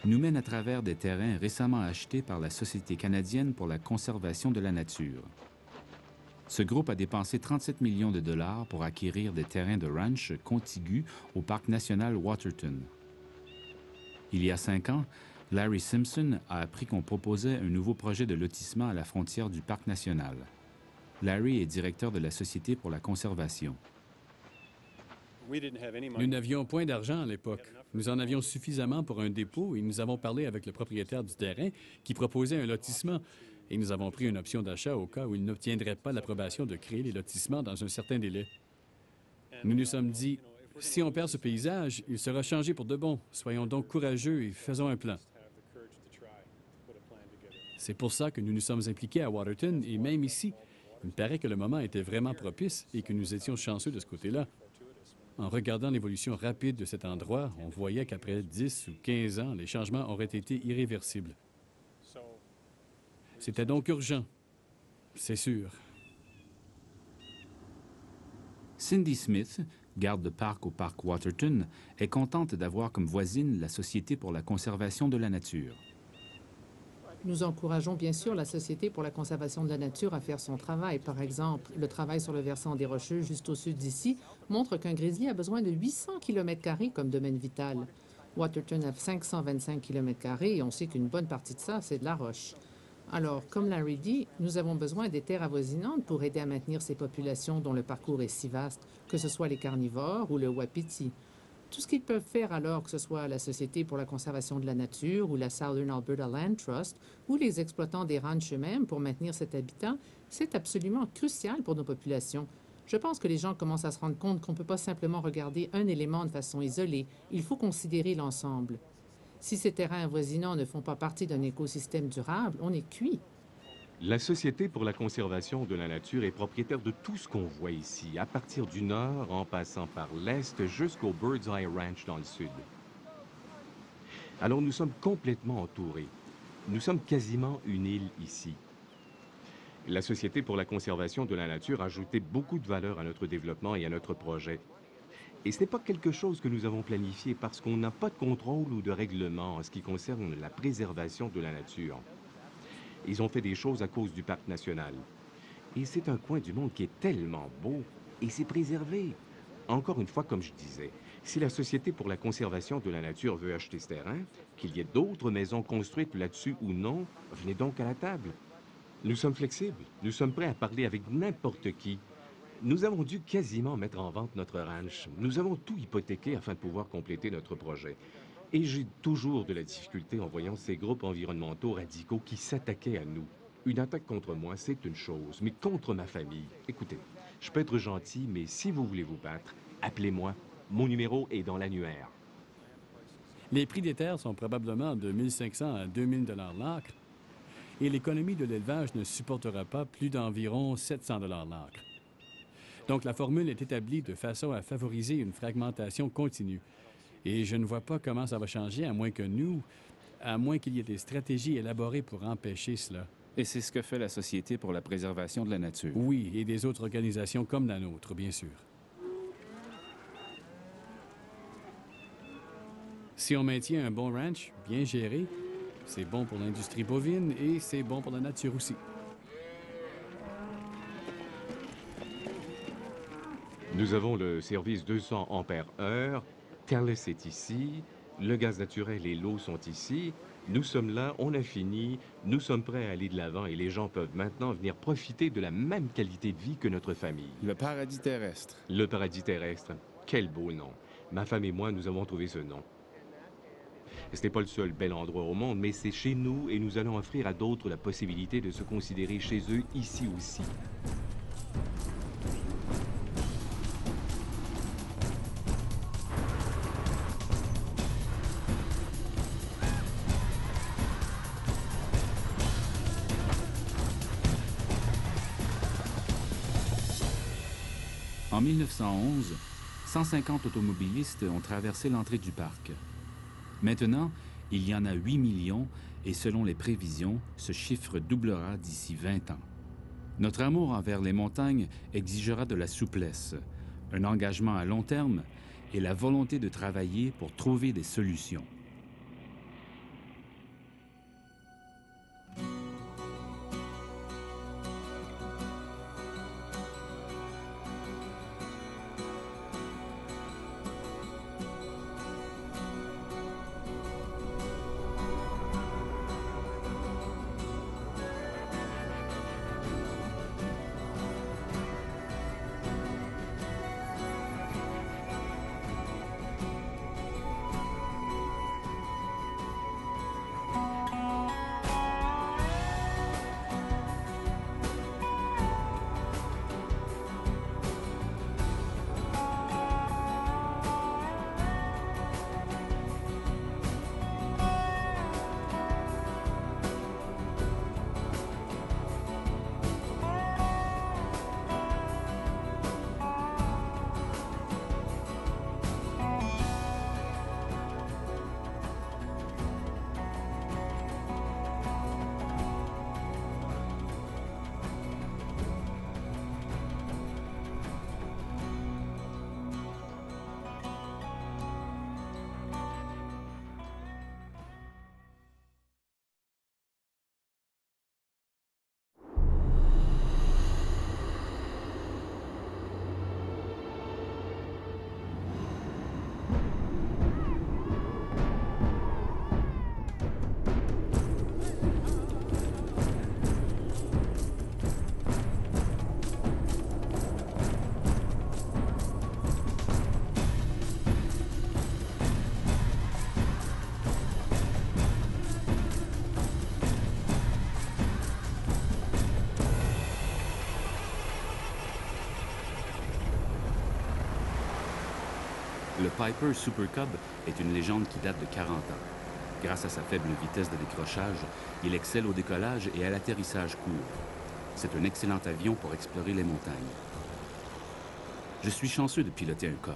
nous mène à travers des terrains récemment achetés par la Société canadienne pour la conservation de la nature. Ce groupe a dépensé 37 millions de dollars pour acquérir des terrains de ranch contigus au parc national Waterton. Il y a 5 ans, Larry Simpson a appris qu'on proposait un nouveau projet de lotissement à la frontière du parc national. Larry est directeur de la Société pour la conservation. Nous n'avions point d'argent à l'époque. Nous en avions suffisamment pour un dépôt et nous avons parlé avec le propriétaire du terrain qui proposait un lotissement. Et nous avons pris une option d'achat au cas où il n'obtiendrait pas l'approbation de créer les lotissements dans un certain délai. Nous nous sommes dit, si on perd ce paysage, il sera changé pour de bon. Soyons donc courageux et faisons un plan. C'est pour ça que nous nous sommes impliqués à Waterton et même ici. Il me paraît que le moment était vraiment propice et que nous étions chanceux de ce côté-là. En regardant l'évolution rapide de cet endroit, on voyait qu'après 10 ou 15 ans, les changements auraient été irréversibles. C'était donc urgent, c'est sûr. Cindy Smith, garde de parc au parc Waterton, est contente d'avoir comme voisine la Société pour la conservation de la nature. Nous encourageons bien sûr la Société pour la conservation de la nature à faire son travail. Par exemple, le travail sur le versant des Rocheuses, juste au sud d'ici, montre qu'un grizzly a besoin de 800 km² comme domaine vital. Waterton a 525 km² et on sait qu'une bonne partie de ça, c'est de la roche. Alors, comme Larry dit, nous avons besoin des terres avoisinantes pour aider à maintenir ces populations dont le parcours est si vaste, que ce soit les carnivores ou le wapiti. Tout ce qu'ils peuvent faire alors, que ce soit la Société pour la conservation de la nature ou la Southern Alberta Land Trust ou les exploitants des ranchs eux-mêmes pour maintenir cet habitat, c'est absolument crucial pour nos populations. Je pense que les gens commencent à se rendre compte qu'on ne peut pas simplement regarder un élément de façon isolée. Il faut considérer l'ensemble. Si ces terrains avoisinants ne font pas partie d'un écosystème durable, on est cuit. La Société pour la conservation de la nature est propriétaire de tout ce qu'on voit ici, à partir du nord, en passant par l'est, jusqu'au Bird's Eye Ranch dans le sud. Alors nous sommes complètement entourés. Nous sommes quasiment une île ici. La Société pour la conservation de la nature a ajouté beaucoup de valeur à notre développement et à notre projet. Et ce n'est pas quelque chose que nous avons planifié parce qu'on n'a pas de contrôle ou de règlement en ce qui concerne la préservation de la nature. Ils ont fait des choses à cause du parc national. Et c'est un coin du monde qui est tellement beau et c'est préservé. Encore une fois, comme je disais, si la Société pour la conservation de la nature veut acheter ce terrain, qu'il y ait d'autres maisons construites là-dessus ou non, venez donc à la table. Nous sommes flexibles. Nous sommes prêts à parler avec n'importe qui. Nous avons dû quasiment mettre en vente notre ranch. Nous avons tout hypothéqué afin de pouvoir compléter notre projet. Et j'ai toujours de la difficulté en voyant ces groupes environnementaux radicaux qui s'attaquaient à nous. Une attaque contre moi, c'est une chose, mais contre ma famille. Écoutez, je peux être gentil, mais si vous voulez vous battre, appelez-moi. Mon numéro est dans l'annuaire. Les prix des terres sont probablement de 1 500 à 2 000 $ l'acre. Et l'économie de l'élevage ne supportera pas plus d'environ 700 $ l'acre. Donc la formule est établie de façon à favoriser une fragmentation continue. Et je ne vois pas comment ça va changer, à moins qu'il y ait des stratégies élaborées pour empêcher cela. Et c'est ce que fait la Société pour la préservation de la nature. Oui, et des autres organisations comme la nôtre, bien sûr. Si on maintient un bon ranch, bien géré, c'est bon pour l'industrie bovine et c'est bon pour la nature aussi. Nous avons le service 200 ampères-heure. Carless est ici, le gaz naturel et l'eau sont ici. Nous sommes là, on a fini, nous sommes prêts à aller de l'avant et les gens peuvent maintenant venir profiter de la même qualité de vie que notre famille. Le paradis terrestre. Le paradis terrestre. Quel beau nom. Ma femme et moi, nous avons trouvé ce nom. Ce n'est pas le seul bel endroit au monde, mais c'est chez nous et nous allons offrir à d'autres la possibilité de se considérer chez eux ici aussi. En 1911, 150 automobilistes ont traversé l'entrée du parc. Maintenant, il y en a 8 millions et selon les prévisions, ce chiffre doublera d'ici 20 ans. Notre amour envers les montagnes exigera de la souplesse, un engagement à long terme et la volonté de travailler pour trouver des solutions. Le Piper Super Cub est une légende qui date de 40 ans. Grâce à sa faible vitesse de décrochage, il excelle au décollage et à l'atterrissage court. C'est un excellent avion pour explorer les montagnes. Je suis chanceux de piloter un Cub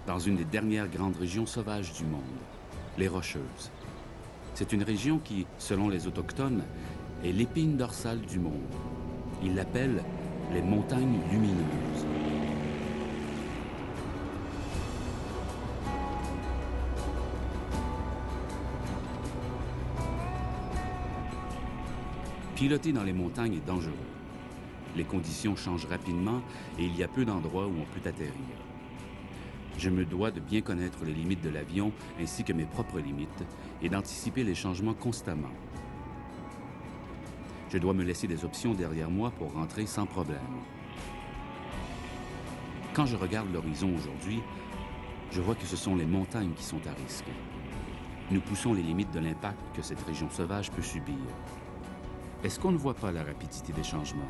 dans une des dernières grandes régions sauvages du monde, les Rocheuses. C'est une région qui, selon les Autochtones, est l'épine dorsale du monde. Ils l'appellent les montagnes lumineuses. Piloter dans les montagnes est dangereux. Les conditions changent rapidement et il y a peu d'endroits où on peut atterrir. Je me dois de bien connaître les limites de l'avion ainsi que mes propres limites et d'anticiper les changements constamment. Je dois me laisser des options derrière moi pour rentrer sans problème. Quand je regarde l'horizon aujourd'hui, je vois que ce sont les montagnes qui sont à risque. Nous poussons les limites de l'impact que cette région sauvage peut subir. Est-ce qu'on ne voit pas la rapidité des changements?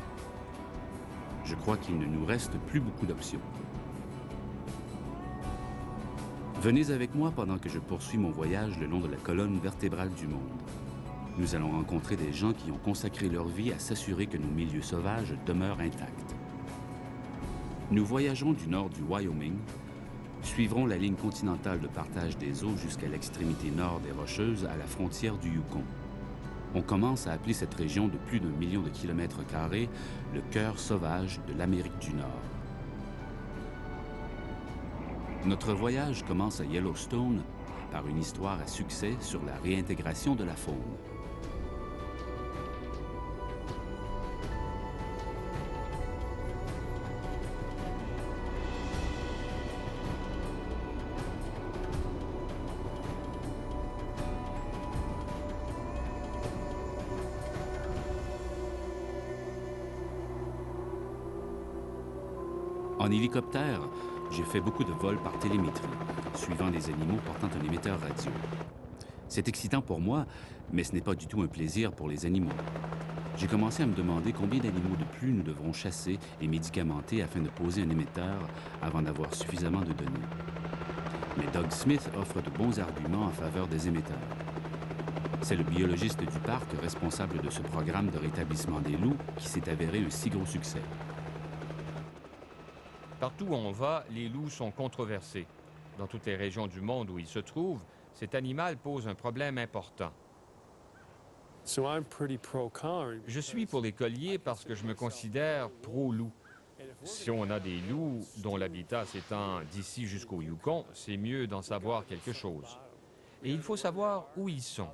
Je crois qu'il ne nous reste plus beaucoup d'options. Venez avec moi pendant que je poursuis mon voyage le long de la colonne vertébrale du monde. Nous allons rencontrer des gens qui ont consacré leur vie à s'assurer que nos milieux sauvages demeurent intacts. Nous voyagerons du nord du Wyoming, suivrons la ligne continentale de partage des eaux jusqu'à l'extrémité nord des Rocheuses à la frontière du Yukon. On commence à appeler cette région de plus d'1 million de kilomètres carrés le cœur sauvage de l'Amérique du Nord. Notre voyage commence à Yellowstone par une histoire à succès sur la réintégration de la faune. En hélicoptère, j'ai fait beaucoup de vols par télémétrie, suivant des animaux portant un émetteur radio. C'est excitant pour moi, mais ce n'est pas du tout un plaisir pour les animaux. J'ai commencé à me demander combien d'animaux de plus nous devrons chasser et médicamenter afin de poser un émetteur avant d'avoir suffisamment de données. Mais Doug Smith offre de bons arguments en faveur des émetteurs. C'est le biologiste du parc responsable de ce programme de rétablissement des loups qui s'est avéré un si gros succès. Partout où on va, les loups sont controversés. Dans toutes les régions du monde où ils se trouvent, cet animal pose un problème important. Je suis pour les colliers parce que je me considère pro-loup. Si on a des loups dont l'habitat s'étend d'ici jusqu'au Yukon, c'est mieux d'en savoir quelque chose. Et il faut savoir où ils sont,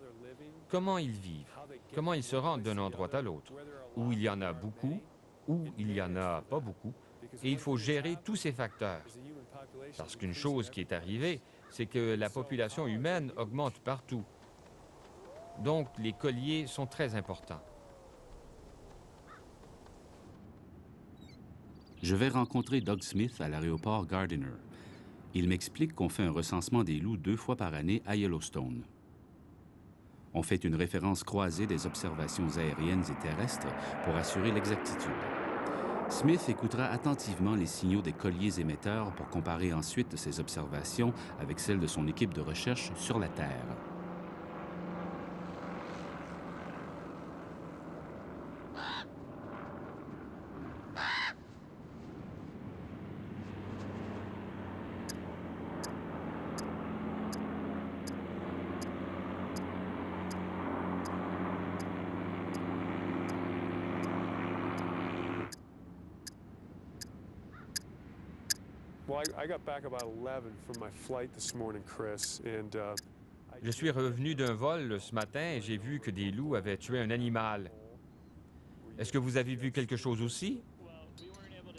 comment ils vivent, comment ils se rendent d'un endroit à l'autre, où il y en a beaucoup, où il n'y en a pas beaucoup. Et il faut gérer tous ces facteurs. Parce qu'une chose qui est arrivée, c'est que la population humaine augmente partout. Donc, les colliers sont très importants. Je vais rencontrer Doug Smith à l'aéroport Gardiner. Il m'explique qu'on fait un recensement des loups 2 fois par année à Yellowstone. On fait une référence croisée des observations aériennes et terrestres pour assurer l'exactitude. Smith écoutera attentivement les signaux des colliers émetteurs pour comparer ensuite ses observations avec celles de son équipe de recherche sur la Terre. Je suis revenu d'un vol ce matin et j'ai vu que des loups avaient tué un animal. Est-ce que vous avez vu quelque chose aussi?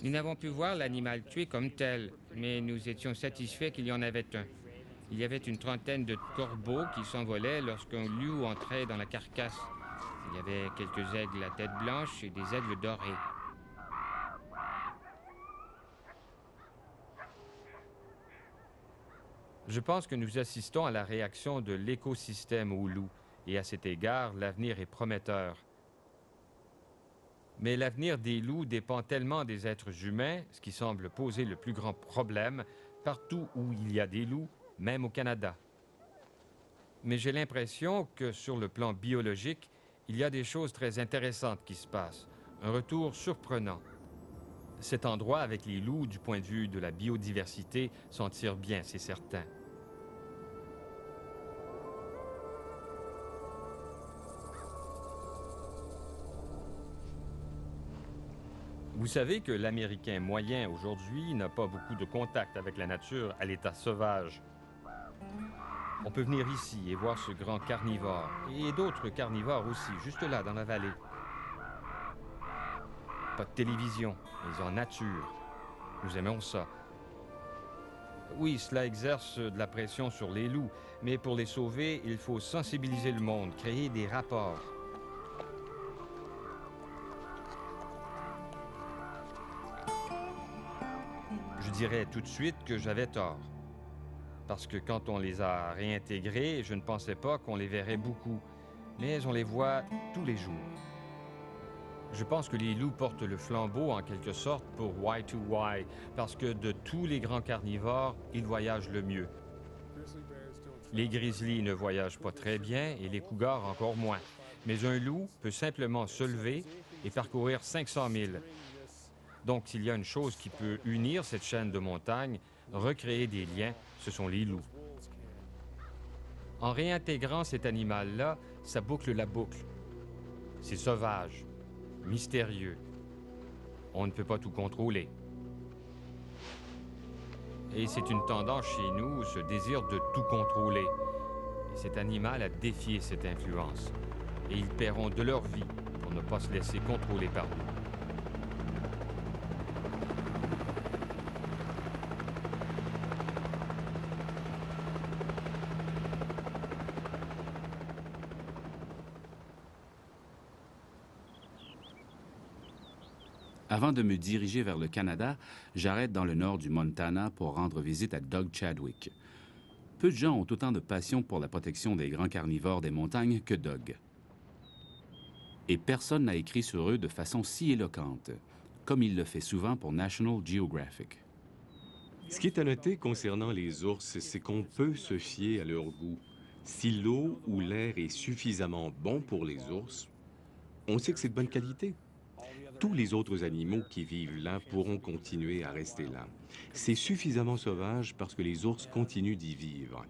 Nous n'avons pu voir l'animal tué comme tel, mais nous étions satisfaits qu'il y en avait un. Il y avait une trentaine de corbeaux qui s'envolaient lorsqu'un loup entrait dans la carcasse. Il y avait quelques aigles à tête blanche et des aigles dorés. Je pense que nous assistons à la réaction de l'écosystème au loup, et à cet égard, l'avenir est prometteur. Mais l'avenir des loups dépend tellement des êtres humains, ce qui semble poser le plus grand problème, partout où il y a des loups, même au Canada. Mais j'ai l'impression que sur le plan biologique, il y a des choses très intéressantes qui se passent. Un retour surprenant. Cet endroit avec les loups, du point de vue de la biodiversité, s'en tire bien, c'est certain. Vous savez que l'Américain moyen aujourd'hui n'a pas beaucoup de contact avec la nature à l'état sauvage. On peut venir ici et voir ce grand carnivore, et d'autres carnivores aussi, juste là, dans la vallée. Pas de télévision, mais en nature. Nous aimons ça. Oui, cela exerce de la pression sur les loups, mais pour les sauver, il faut sensibiliser le monde, créer des rapports. Je dirais tout de suite que j'avais tort. Parce que quand on les a réintégrés, je ne pensais pas qu'on les verrait beaucoup. Mais on les voit tous les jours. Je pense que les loups portent le flambeau en quelque sorte pour Y2Y, parce que de tous les grands carnivores, ils voyagent le mieux. Les grizzlies ne voyagent pas très bien et les cougars encore moins. Mais un loup peut simplement se lever et parcourir 500 000. Donc, s'il y a une chose qui peut unir cette chaîne de montagnes, recréer des liens, ce sont les loups. En réintégrant cet animal-là, ça boucle la boucle. C'est sauvage, mystérieux. On ne peut pas tout contrôler. Et c'est une tendance chez nous, ce désir de tout contrôler. Et cet animal a défié cette influence. Et ils paieront de leur vie pour ne pas se laisser contrôler par nous. Avant de me diriger vers le Canada, j'arrête dans le nord du Montana pour rendre visite à Doug Chadwick. Peu de gens ont autant de passion pour la protection des grands carnivores des montagnes que Doug. Et personne n'a écrit sur eux de façon si éloquente, comme il le fait souvent pour National Geographic. Ce qui est à noter concernant les ours, c'est qu'on peut se fier à leur goût. Si l'eau ou l'air est suffisamment bon pour les ours, on sait que c'est de bonne qualité. Tous les autres animaux qui vivent là pourront continuer à rester là. C'est suffisamment sauvage parce que les ours continuent d'y vivre.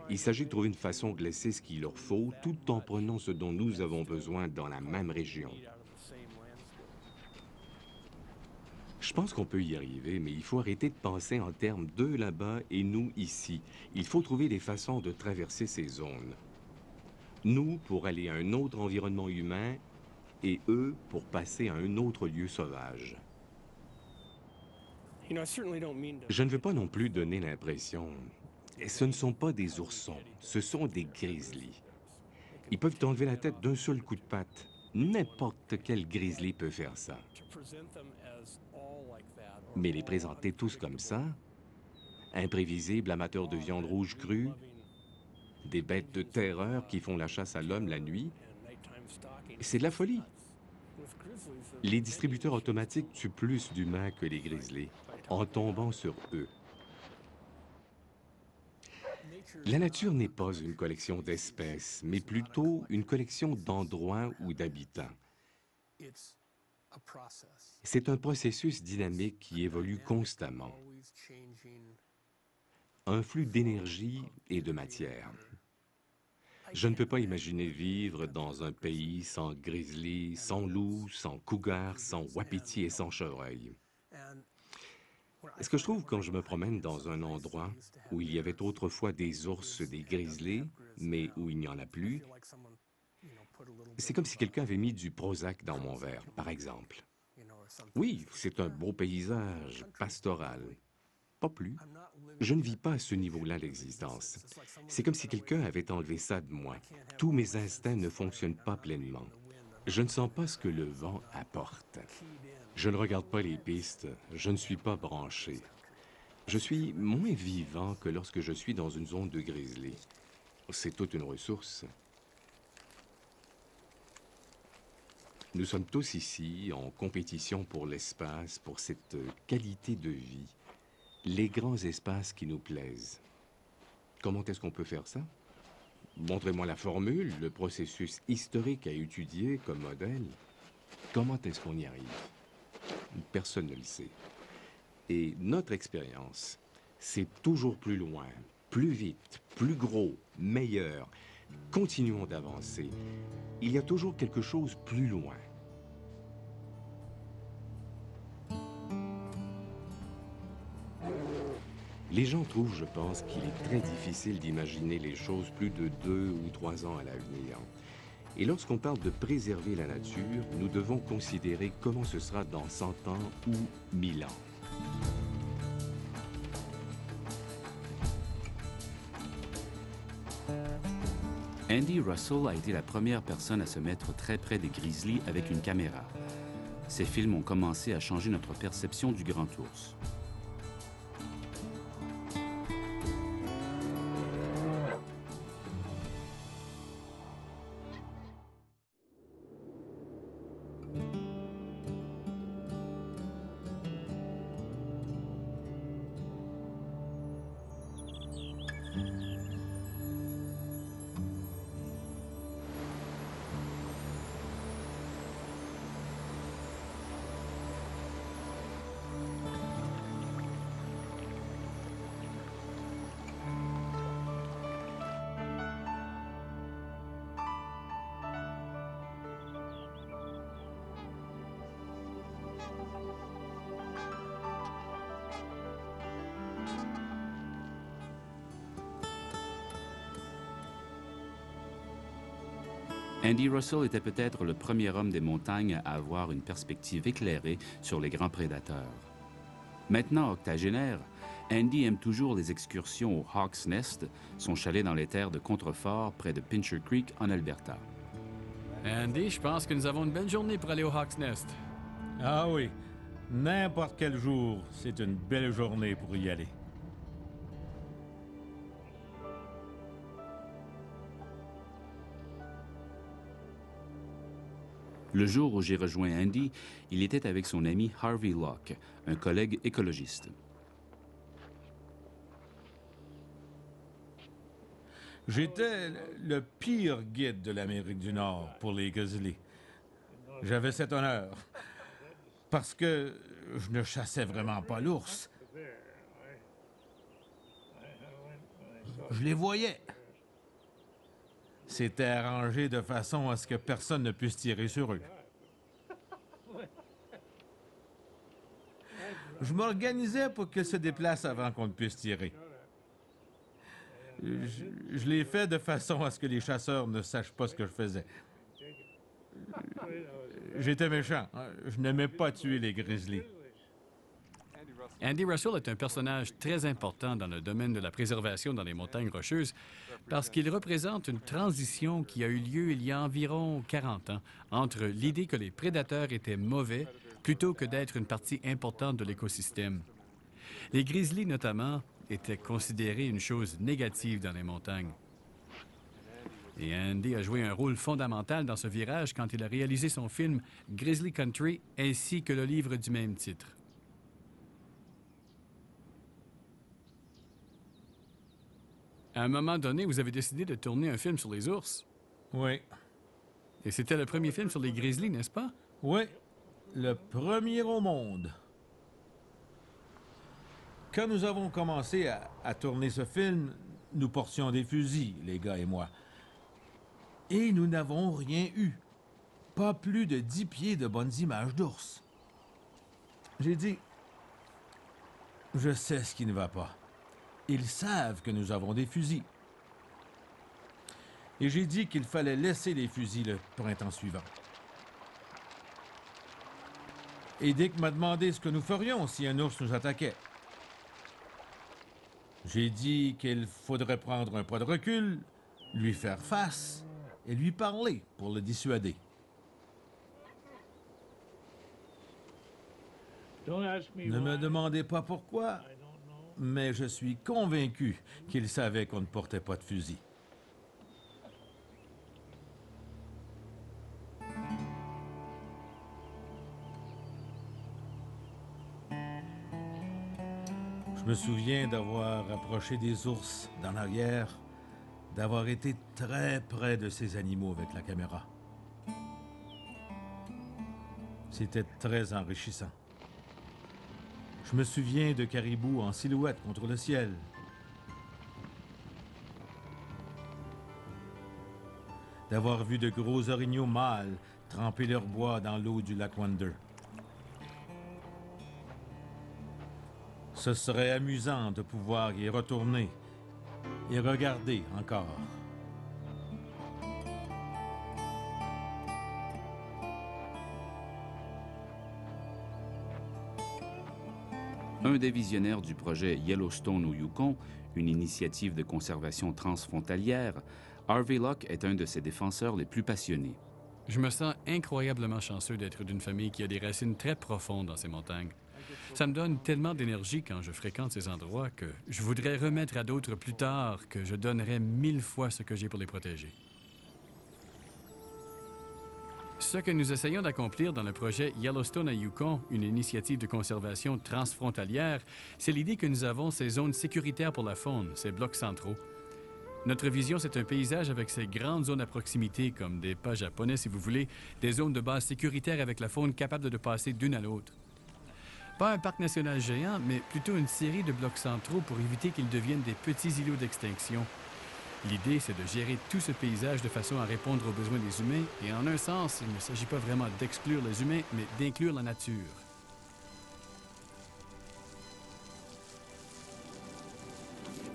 Il s'agit de trouver une façon de laisser ce qu'il leur faut tout en prenant ce dont nous avons besoin dans la même région. Je pense qu'on peut y arriver, mais il faut arrêter de penser en termes d'eux là-bas et nous ici. Il faut trouver des façons de traverser ces zones. Nous pour aller à un autre environnement humain et eux pour passer à un autre lieu sauvage. Je ne veux pas non plus donner l'impression... Ce ne sont pas des oursons, ce sont des grizzlies. Ils peuvent t'enlever la tête d'un seul coup de patte. N'importe quel grizzly peut faire ça. Mais les présenter tous comme ça, imprévisibles, amateurs de viande rouge crue, des bêtes de terreur qui font la chasse à l'homme la nuit, c'est de la folie. Les distributeurs automatiques tuent plus d'humains que les grizzlies, en tombant sur eux. La nature n'est pas une collection d'espèces, mais plutôt une collection d'endroits ou d'habitants. C'est un processus dynamique qui évolue constamment. Un flux d'énergie et de matière. Je ne peux pas imaginer vivre dans un pays sans grizzly, sans loup, sans cougar, sans wapiti et sans chevreuil. Ce que je trouve quand je me promène dans un endroit où il y avait autrefois des ours, des grizzlies, mais où il n'y en a plus, c'est comme si quelqu'un avait mis du Prozac dans mon verre, par exemple. Oui, c'est un beau paysage pastoral. Pas plus. Je ne vis pas à ce niveau-là l'existence. C'est comme si quelqu'un avait enlevé ça de moi. Tous mes instincts ne fonctionnent pas pleinement. Je ne sens pas ce que le vent apporte. Je ne regarde pas les pistes, je ne suis pas branché. Je suis moins vivant que lorsque je suis dans une zone de grizzly. C'est toute une ressource. Nous sommes tous ici en compétition pour l'espace, pour cette qualité de vie. Les grands espaces qui nous plaisent. Comment est-ce qu'on peut faire ça? Montrez-moi la formule, le processus historique à étudier comme modèle. Comment est-ce qu'on y arrive? Personne ne le sait. Et notre expérience, c'est toujours plus loin, plus vite, plus gros, meilleur. Continuons d'avancer. Il y a toujours quelque chose plus loin. Les gens trouvent, je pense, qu'il est très difficile d'imaginer les choses plus de 2 ou 3 ans à l'avenir. Et lorsqu'on parle de préserver la nature, nous devons considérer comment ce sera dans 100 ans ou 1000 ans. Andy Russell a été la première personne à se mettre très près des grizzlies avec une caméra. Ces films ont commencé à changer notre perception du grand ours. Andy Russell était peut-être le premier homme des montagnes à avoir une perspective éclairée sur les grands prédateurs. Maintenant octogénaire, Andy aime toujours les excursions au Hawk's Nest, son chalet dans les terres de Contrefort près de Pincher Creek en Alberta. Andy, je pense que nous avons une belle journée pour aller au Hawk's Nest. Ah oui, n'importe quel jour, c'est une belle journée pour y aller. Le jour où j'ai rejoint Andy, il était avec son ami Harvey Locke, un collègue écologiste. J'étais le pire guide de l'Amérique du Nord pour les grizzlies. J'avais cet honneur parce que je ne chassais vraiment pas l'ours. Je les voyais. C'était arrangé de façon à ce que personne ne puisse tirer sur eux. Je m'organisais pour qu'ils se déplacent avant qu'on ne puisse tirer. Je l'ai fait de façon à ce que les chasseurs ne sachent pas ce que je faisais. J'étais méchant. Je n'aimais pas tuer les grizzlies. Andy Russell est un personnage très important dans le domaine de la préservation dans les montagnes rocheuses parce qu'il représente une transition qui a eu lieu il y a environ 40 ans entre l'idée que les prédateurs étaient mauvais plutôt que d'être une partie importante de l'écosystème. Les grizzlies, notamment, étaient considérés une chose négative dans les montagnes. Et Andy a joué un rôle fondamental dans ce virage quand il a réalisé son film Grizzly Country ainsi que le livre du même titre. À un moment donné, vous avez décidé de tourner un film sur les ours. Oui. Et c'était le premier film sur les grizzlies, n'est-ce pas? Oui, le premier au monde. Quand nous avons commencé à tourner ce film, nous portions des fusils, les gars et moi. Et nous n'avons rien eu. Pas plus de 10 pieds de bonnes images d'ours. J'ai dit, je sais ce qui ne va pas. Ils savent que nous avons des fusils. Et j'ai dit qu'il fallait laisser les fusils le printemps suivant. Et Dick m'a demandé ce que nous ferions si un ours nous attaquait. J'ai dit qu'il faudrait prendre un pas de recul, lui faire face et lui parler pour le dissuader. Ne me demandez pas pourquoi, mais je suis convaincu qu'il savait qu'on ne portait pas de fusil. Je Je me souviens d'avoir approché des ours dans l'arrière, d'avoir été très près de ces animaux avec la caméra. C'était très enrichissant. Je me souviens de caribous en silhouette contre le ciel. D'avoir vu de gros orignaux mâles tremper leur bois dans l'eau du lac Wonder. Ce serait amusant de pouvoir y retourner et regarder encore. Un des visionnaires du projet Yellowstone au Yukon, une initiative de conservation transfrontalière, Harvey Locke est un de ses défenseurs les plus passionnés. Je me sens incroyablement chanceux d'être d'une famille qui a des racines très profondes dans ces montagnes. Ça me donne tellement d'énergie quand je fréquente ces endroits que je voudrais remettre à d'autres plus tard que je donnerais 1000 fois ce que j'ai pour les protéger. Ce que nous essayons d'accomplir dans le projet Yellowstone à Yukon, une initiative de conservation transfrontalière, c'est l'idée que nous avons ces zones sécuritaires pour la faune, ces blocs centraux. Notre vision, c'est un paysage avec ces grandes zones à proximité, comme des pas japonais si vous voulez, des zones de base sécuritaires avec la faune capable de passer d'une à l'autre. Pas un parc national géant, mais plutôt une série de blocs centraux pour éviter qu'ils deviennent des petits îlots d'extinction. L'idée, c'est de gérer tout ce paysage de façon à répondre aux besoins des humains, et en un sens, il ne s'agit pas vraiment d'exclure les humains, mais d'inclure la nature.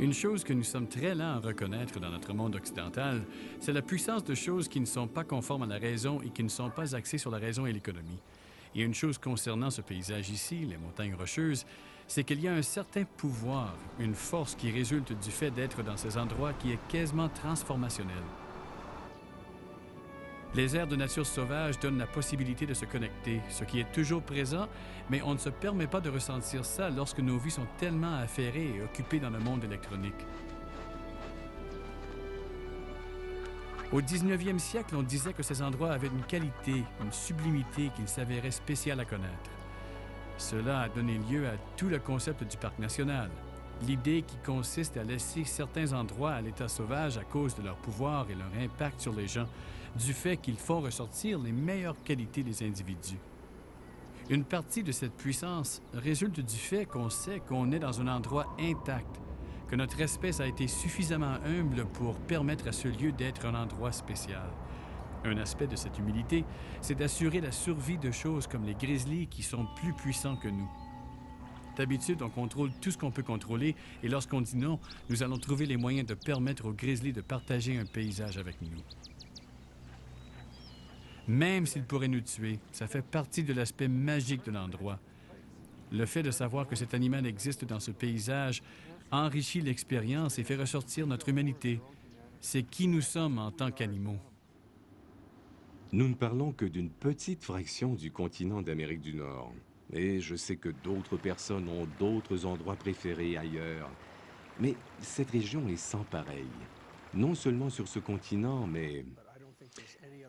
Une chose que nous sommes très lents à reconnaître dans notre monde occidental, c'est la puissance de choses qui ne sont pas conformes à la raison et qui ne sont pas axées sur la raison et l'économie. Et une chose concernant ce paysage ici, les montagnes rocheuses, c'est qu'il y a un certain pouvoir, une force qui résulte du fait d'être dans ces endroits qui est quasiment transformationnel. Les aires de nature sauvage donnent la possibilité de se connecter, ce qui est toujours présent, mais on ne se permet pas de ressentir ça lorsque nos vies sont tellement affairées et occupées dans le monde électronique. Au 19e siècle, on disait que ces endroits avaient une qualité, une sublimité qu'il s'avérait spéciale à connaître. Cela a donné lieu à tout le concept du parc national. L'idée qui consiste à laisser certains endroits à l'état sauvage à cause de leur pouvoir et leur impact sur les gens, du fait qu'ils font ressortir les meilleures qualités des individus. Une partie de cette puissance résulte du fait qu'on sait qu'on est dans un endroit intact, que notre espèce a été suffisamment humble pour permettre à ce lieu d'être un endroit spécial. Un aspect de cette humilité, c'est d'assurer la survie de choses comme les grizzlies qui sont plus puissants que nous. D'habitude, on contrôle tout ce qu'on peut contrôler et lorsqu'on dit non, nous allons trouver les moyens de permettre aux grizzlies de partager un paysage avec nous. Même s'ils pourraient nous tuer, ça fait partie de l'aspect magique de l'endroit. Le fait de savoir que cet animal existe dans ce paysage enrichit l'expérience et fait ressortir notre humanité. C'est qui nous sommes en tant qu'animaux. Nous ne parlons que d'une petite fraction du continent d'Amérique du Nord. Et je sais que d'autres personnes ont d'autres endroits préférés ailleurs. Mais cette région est sans pareil. Non seulement sur ce continent, mais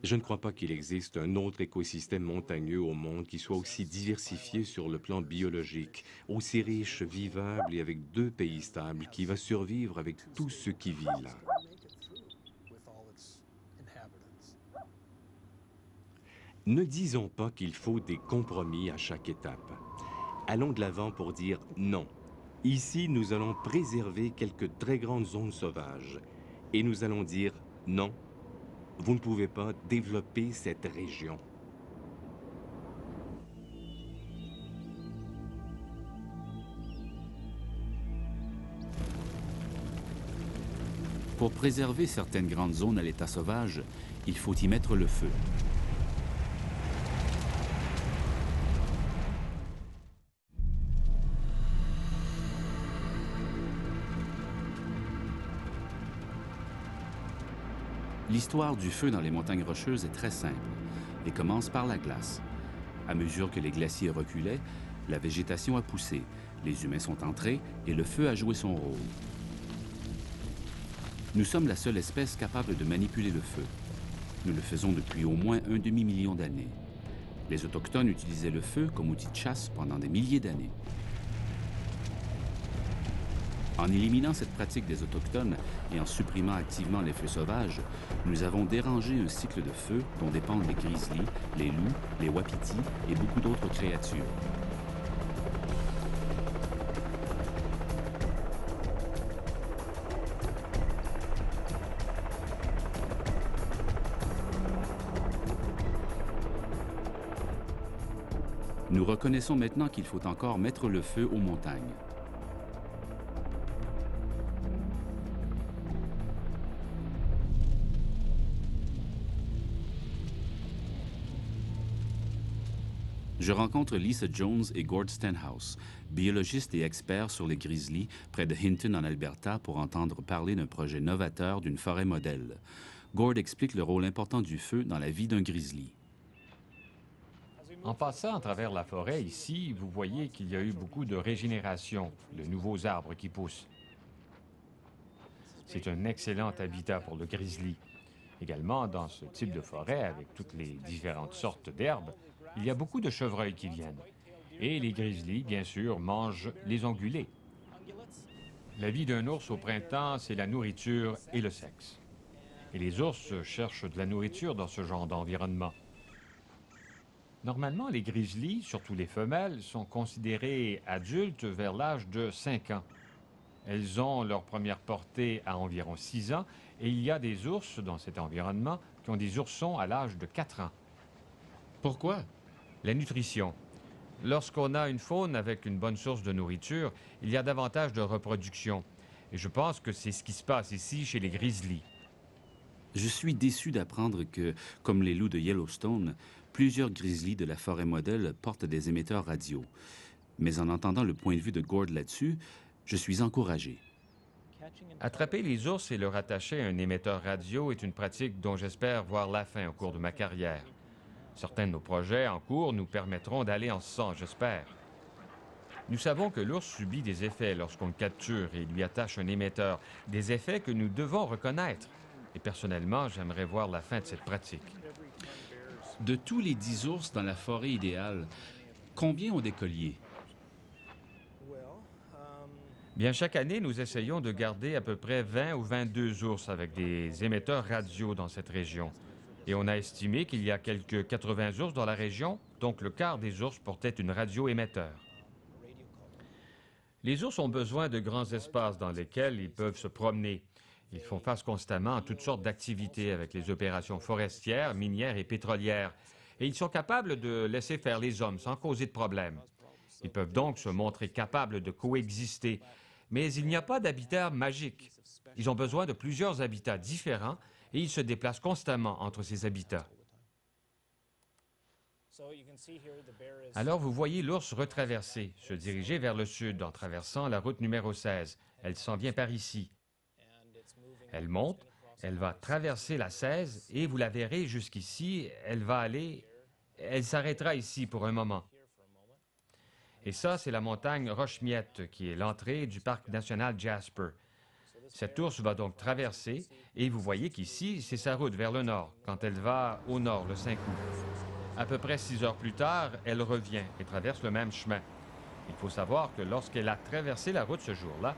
je ne crois pas qu'il existe un autre écosystème montagneux au monde qui soit aussi diversifié sur le plan biologique, aussi riche, vivable et avec 2 pays stables, qui va survivre avec tout ce qui vit là. Ne disons pas qu'il faut des compromis à chaque étape. Allons de l'avant pour dire non. Ici, nous allons préserver quelques très grandes zones sauvages. Et nous allons dire non, vous ne pouvez pas développer cette région. Pour préserver certaines grandes zones à l'état sauvage, il faut y mettre le feu. L'histoire du feu dans les montagnes rocheuses est très simple et commence par la glace. À mesure que les glaciers reculaient, la végétation a poussé, les humains sont entrés et le feu a joué son rôle. Nous sommes la seule espèce capable de manipuler le feu. Nous le faisons depuis au moins 1 demi-million d'années. Les Autochtones utilisaient le feu comme outil de chasse pendant des milliers d'années. En éliminant cette pratique des Autochtones et en supprimant activement les feux sauvages, nous avons dérangé un cycle de feu dont dépendent les grizzlies, les loups, les wapitis et beaucoup d'autres créatures. Nous reconnaissons maintenant qu'il faut encore mettre le feu aux montagnes. Je rencontre Lisa Jones et Gord Stenhouse, biologistes et experts sur les grizzlies près de Hinton en Alberta pour entendre parler d'un projet novateur d'une forêt modèle. Gord explique le rôle important du feu dans la vie d'un grizzly. En passant à travers la forêt ici, vous voyez qu'il y a eu beaucoup de régénération, de nouveaux arbres qui poussent. C'est un excellent habitat pour le grizzly. Également, dans ce type de forêt, avec toutes les différentes sortes d'herbes, il y a beaucoup de chevreuils qui viennent. Et les grizzlies, bien sûr, mangent les ongulés. La vie d'un ours au printemps, c'est la nourriture et le sexe. Et les ours cherchent de la nourriture dans ce genre d'environnement. Normalement, les grizzlies, surtout les femelles, sont considérées adultes vers l'âge de 5 ans. Elles ont leur première portée à environ 6 ans et il y a des ours dans cet environnement qui ont des oursons à l'âge de 4 ans. Pourquoi? La nutrition. Lorsqu'on a une faune avec une bonne source de nourriture, il y a davantage de reproduction. Et je pense que c'est ce qui se passe ici chez les grizzlies. Je suis déçu d'apprendre que, comme les loups de Yellowstone, plusieurs grizzlies de la forêt modèle portent des émetteurs radio. Mais en entendant le point de vue de Gord là-dessus, je suis encouragé. Attraper les ours et leur attacher à un émetteur radio est une pratique dont j'espère voir la fin au cours de ma carrière. Certains de nos projets en cours nous permettront d'aller en ce sens, j'espère. Nous savons que l'ours subit des effets lorsqu'on le capture et lui attache un émetteur, des effets que nous devons reconnaître. Et personnellement, j'aimerais voir la fin de cette pratique. De tous les 10 ours dans la forêt idéale, combien ont des colliers? Bien, chaque année, nous essayons de garder à peu près 20 ou 22 ours avec des émetteurs radio dans cette région. Et on a estimé qu'il y a quelques 80 ours dans la région, donc le quart des ours portait une radio-émetteur. Les ours ont besoin de grands espaces dans lesquels ils peuvent se promener. Ils font face constamment à toutes sortes d'activités avec les opérations forestières, minières et pétrolières. Et ils sont capables de laisser faire les hommes sans causer de problème. Ils peuvent donc se montrer capables de coexister. Mais il n'y a pas d'habitat magique. Ils ont besoin de plusieurs habitats différents et ils se déplacent constamment entre ces habitats. Alors vous voyez l'ours retraverser, se diriger vers le sud en traversant la route numéro 16. Elle s'en vient par ici. Elle monte, elle va traverser la 16 et vous la verrez jusqu'ici, elle s'arrêtera ici pour un moment. Et ça, c'est la montagne Roche-Miette qui est l'entrée du parc national Jasper. Cette ours va donc traverser et vous voyez qu'ici, c'est sa route vers le nord, quand elle va au nord le 5 août. À peu près 6 heures plus tard, elle revient et traverse le même chemin. Il faut savoir que lorsqu'elle a traversé la route ce jour-là,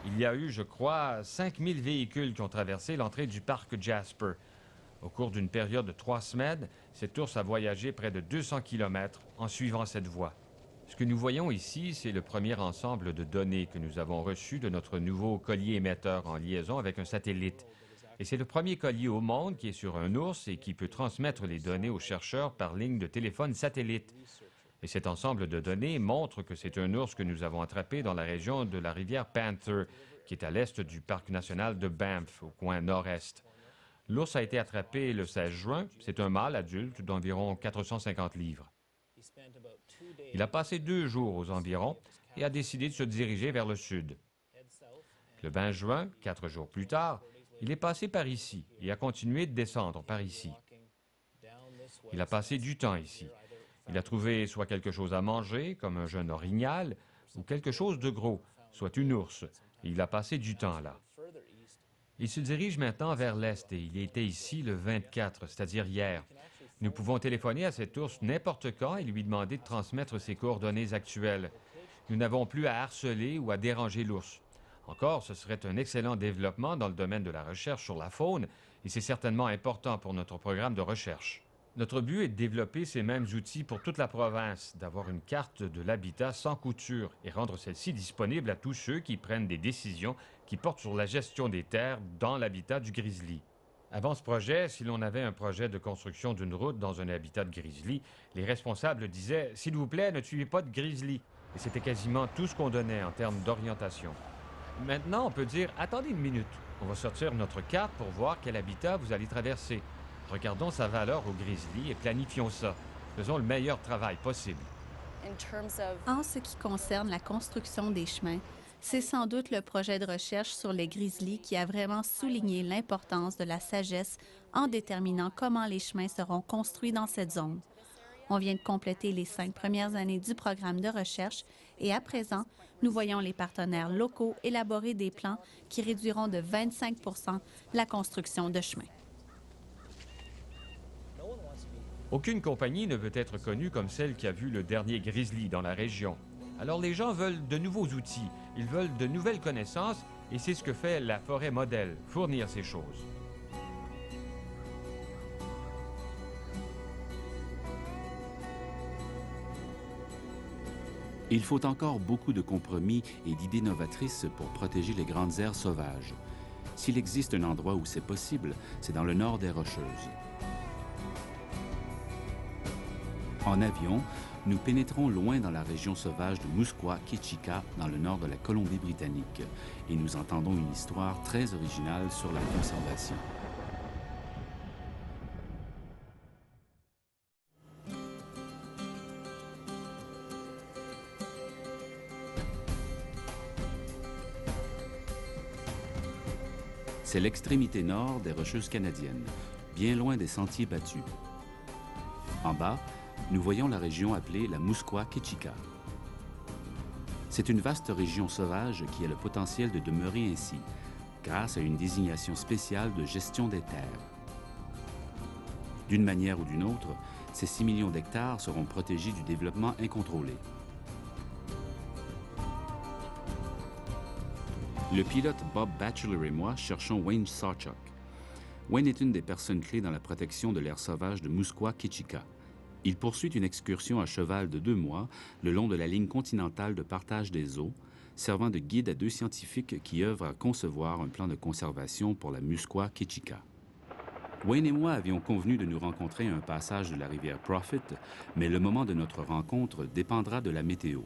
il y a eu, je crois, 5000 véhicules qui ont traversé l'entrée du parc Jasper. Au cours d'une période de 3 semaines, cette ours a voyagé près de 200 km en suivant cette voie. Ce que nous voyons ici, c'est le premier ensemble de données que nous avons reçues de notre nouveau collier émetteur en liaison avec un satellite. Et c'est le premier collier au monde qui est sur un ours et qui peut transmettre les données aux chercheurs par ligne de téléphone satellite. Et cet ensemble de données montre que c'est un ours que nous avons attrapé dans la région de la rivière Panther, qui est à l'est du parc national de Banff, au coin nord-est. L'ours a été attrapé le 16 juin. C'est un mâle adulte d'environ 450 livres. Il a passé 2 jours aux environs et a décidé de se diriger vers le sud. Le 20 juin, 4 jours plus tard, il est passé par ici et a continué de descendre par ici. Il a passé du temps ici. Il a trouvé soit quelque chose à manger, comme un jeune orignal, ou quelque chose de gros, soit une ours. Et il a passé du temps là. Il se dirige maintenant vers l'est et il était ici le 24, c'est-à-dire hier. Nous pouvons téléphoner à cet ours n'importe quand et lui demander de transmettre ses coordonnées actuelles. Nous n'avons plus à harceler ou à déranger l'ours. Encore, ce serait un excellent développement dans le domaine de la recherche sur la faune, et c'est certainement important pour notre programme de recherche. Notre but est de développer ces mêmes outils pour toute la province, d'avoir une carte de l'habitat sans couture et rendre celle-ci disponible à tous ceux qui prennent des décisions qui portent sur la gestion des terres dans l'habitat du grizzly. Avant ce projet, si l'on avait un projet de construction d'une route dans un habitat de grizzly, les responsables disaient « S'il vous plaît, ne tuez pas de grizzly ». Et c'était quasiment tout ce qu'on donnait en termes d'orientation. Maintenant, on peut dire « Attendez une minute, on va sortir notre carte pour voir quel habitat vous allez traverser. Regardons sa valeur au grizzly et planifions ça. Faisons le meilleur travail possible. » En ce qui concerne la construction des chemins, c'est sans doute le projet de recherche sur les grizzlies qui a vraiment souligné l'importance de la sagesse en déterminant comment les chemins seront construits dans cette zone. On vient de compléter les 5 premières années du programme de recherche et à présent, nous voyons les partenaires locaux élaborer des plans qui réduiront de 25 % la construction de chemins. Aucune compagnie ne veut être connue comme celle qui a vu le dernier grizzly dans la région. Alors les gens veulent de nouveaux outils, ils veulent de nouvelles connaissances, et c'est ce que fait la forêt modèle, fournir ces choses. Il faut encore beaucoup de compromis et d'idées novatrices pour protéger les grandes aires sauvages. S'il existe un endroit où c'est possible, c'est dans le nord des Rocheuses. En avion, nous pénétrons loin dans la région sauvage de Musqueam-Ketchikan, dans le nord de la Colombie-Britannique, et nous entendons une histoire très originale sur la conservation. C'est l'extrémité nord des Rocheuses canadiennes, bien loin des sentiers battus. En bas, nous voyons la région appelée la Musqueam-Ketchikan. C'est une vaste région sauvage qui a le potentiel de demeurer ainsi, grâce à une désignation spéciale de gestion des terres. D'une manière ou d'une autre, ces 6 millions d'hectares seront protégés du développement incontrôlé. Le pilote Bob Batchelor et moi cherchons Wayne Sawchuk. Wayne est une des personnes clés dans la protection de l'aire sauvage de Musqueam-Ketchikan. Il poursuit une excursion à cheval de 2 mois le long de la ligne continentale de partage des eaux, servant de guide à 2 scientifiques qui œuvrent à concevoir un plan de conservation pour la Musqueam-Ketchikan. Wayne et moi avions convenu de nous rencontrer à un passage de la rivière Prophet, mais le moment de notre rencontre dépendra de la météo.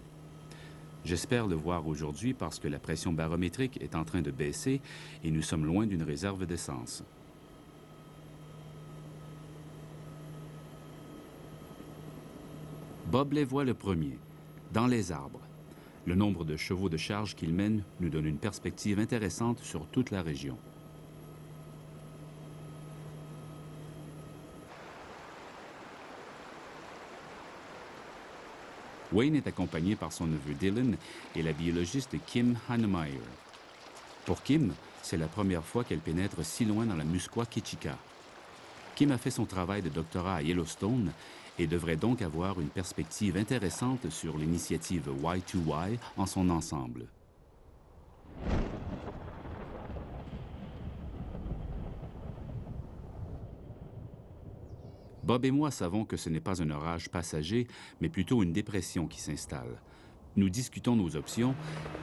J'espère le voir aujourd'hui parce que la pression barométrique est en train de baisser et nous sommes loin d'une réserve d'essence. Bob les voit le premier, dans les arbres. Le nombre de chevaux de charge qu'il mène nous donne une perspective intéressante sur toute la région. Wayne est accompagné par son neveu Dylan et la biologiste Kim Hannemeyer. Pour Kim, c'est la première fois qu'elle pénètre si loin dans la Musqueam-Ketchikan. Kim a fait son travail de doctorat à Yellowstone et devrait donc avoir une perspective intéressante sur l'initiative Y2Y en son ensemble. Bob et moi savons que ce n'est pas un orage passager, mais plutôt une dépression qui s'installe. Nous discutons nos options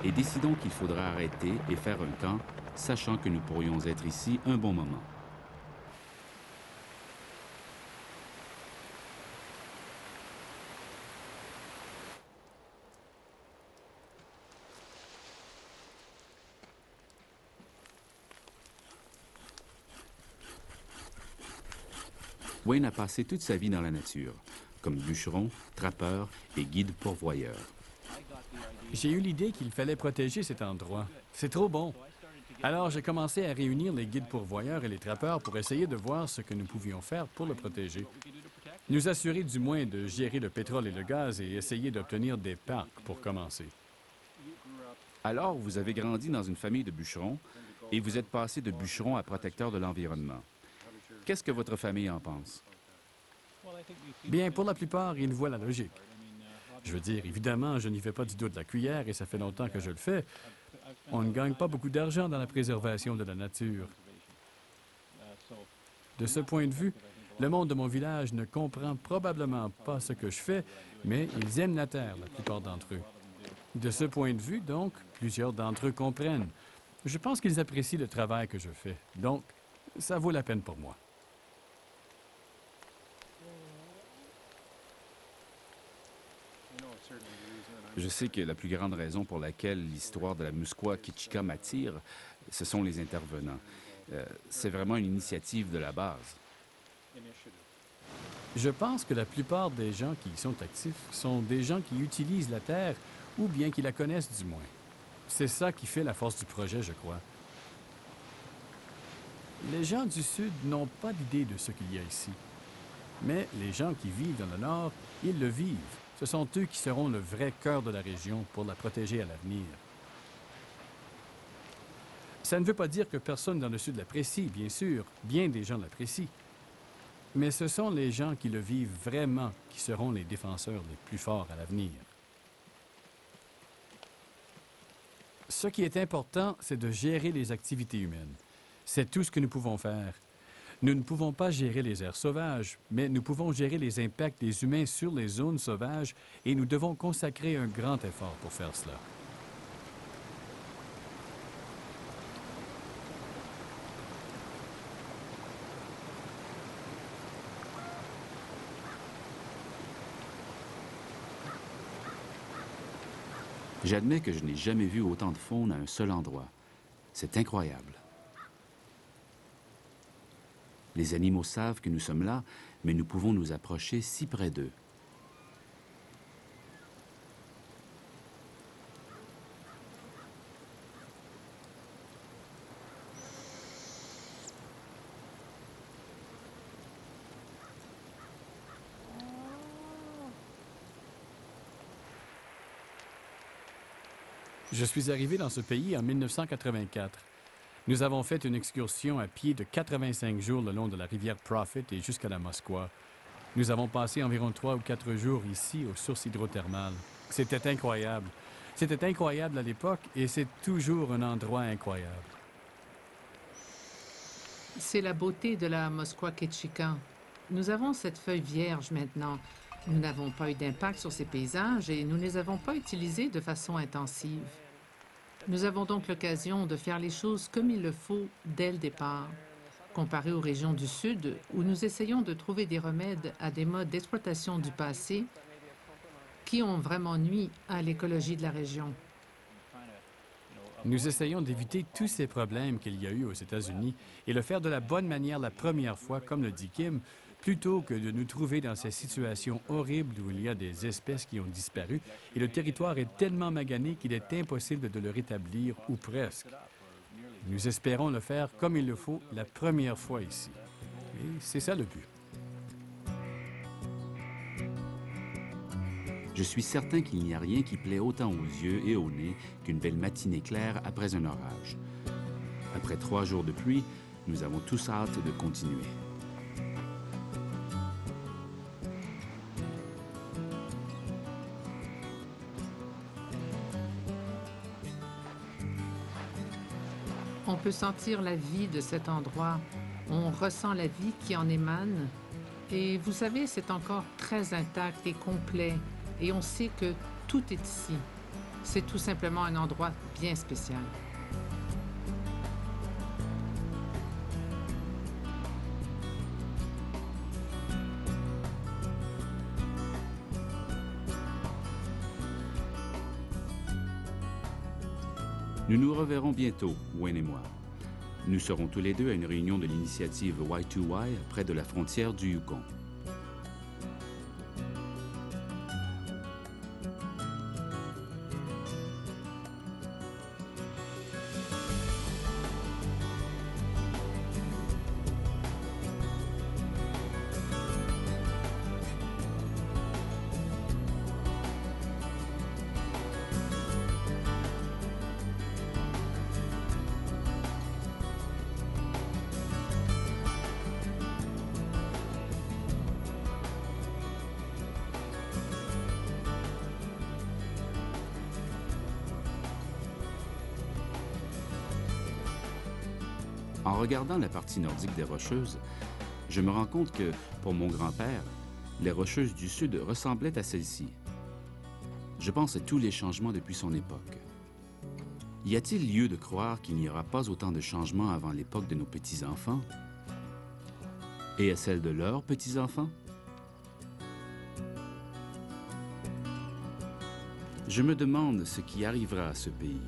et décidons qu'il faudra arrêter et faire un camp, sachant que nous pourrions être ici un bon moment. Wayne a passé toute sa vie dans la nature, comme bûcheron, trappeur et guide pourvoyeur. J'ai eu l'idée qu'il fallait protéger cet endroit. C'est trop bon. Alors j'ai commencé à réunir les guides pourvoyeurs et les trappeurs pour essayer de voir ce que nous pouvions faire pour le protéger. Nous assurer du moins de gérer le pétrole et le gaz et essayer d'obtenir des parcs pour commencer. Alors, vous avez grandi dans une famille de bûcherons et vous êtes passé de bûcheron à protecteur de l'environnement. Qu'est-ce que votre famille en pense? Bien, pour la plupart, ils voient la logique. Je veux dire, évidemment, je n'y fais pas du dos de la cuillère et ça fait longtemps que je le fais. On ne gagne pas beaucoup d'argent dans la préservation de la nature. De ce point de vue, le monde de mon village ne comprend probablement pas ce que je fais, mais ils aiment la terre, la plupart d'entre eux. De ce point de vue, donc, plusieurs d'entre eux comprennent. Je pense qu'ils apprécient le travail que je fais. Donc, ça vaut la peine pour moi. Je sais que la plus grande raison pour laquelle l'histoire de la Musqueam Ketchikan m'attire, ce sont les intervenants. C'est vraiment une initiative de la base. Je pense que la plupart des gens qui y sont actifs sont des gens qui utilisent la terre ou bien qui la connaissent du moins. C'est ça qui fait la force du projet, je crois. Les gens du Sud n'ont pas d'idée de ce qu'il y a ici. Mais les gens qui vivent dans le Nord, ils le vivent. Ce sont eux qui seront le vrai cœur de la région pour la protéger à l'avenir. Ça ne veut pas dire que personne dans le Sud l'apprécie, bien sûr. Bien des gens l'apprécient. Mais ce sont les gens qui le vivent vraiment qui seront les défenseurs les plus forts à l'avenir. Ce qui est important, c'est de gérer les activités humaines. C'est tout ce que nous pouvons faire. Nous ne pouvons pas gérer les aires sauvages, mais nous pouvons gérer les impacts des humains sur les zones sauvages et nous devons consacrer un grand effort pour faire cela. J'admets que je n'ai jamais vu autant de faune à un seul endroit. C'est incroyable. Les animaux savent que nous sommes là, mais nous pouvons nous approcher si près d'eux. Je suis arrivé dans ce pays en 1984. Nous avons fait une excursion à pied de 85 jours le long de la rivière Prophet et jusqu'à la Musqueam. Nous avons passé environ 3 ou 4 jours ici, aux sources hydrothermales. C'était incroyable. C'était incroyable à l'époque et c'est toujours un endroit incroyable. C'est la beauté de la Musqueam Ketchikan. Nous avons cette feuille vierge maintenant. Nous n'avons pas eu d'impact sur ces paysages et nous ne les avons pas utilisés de façon intensive. Nous avons donc l'occasion de faire les choses comme il le faut dès le départ, comparé aux régions du Sud où nous essayons de trouver des remèdes à des modes d'exploitation du passé qui ont vraiment nui à l'écologie de la région. Nous essayons d'éviter tous ces problèmes qu'il y a eu aux États-Unis et le faire de la bonne manière la première fois, comme le dit Kim, plutôt que de nous trouver dans ces situations horribles où il y a des espèces qui ont disparu et le territoire est tellement magané qu'il est impossible de le rétablir, ou presque. Nous espérons le faire comme il le faut la première fois ici. Et c'est ça le but. Je suis certain qu'il n'y a rien qui plaît autant aux yeux et au nez qu'une belle matinée claire après un orage. Après 3 jours de pluie, nous avons tous hâte de continuer. On peut sentir la vie de cet endroit. On ressent la vie qui en émane. Et vous savez, c'est encore très intact et complet. Et on sait que tout est ici. C'est tout simplement un endroit bien spécial. Nous nous reverrons bientôt, Wayne et moi. Nous serons tous les deux à une réunion de l'initiative Y2Y près de la frontière du Yukon. En regardant la partie nordique des Rocheuses, je me rends compte que, pour mon grand-père, les Rocheuses du Sud ressemblaient à celles-ci. Je pense à tous les changements depuis son époque. Y a-t-il lieu de croire qu'il n'y aura pas autant de changements avant l'époque de nos petits-enfants et à celle de leurs petits-enfants? Je me demande ce qui arrivera à ce pays.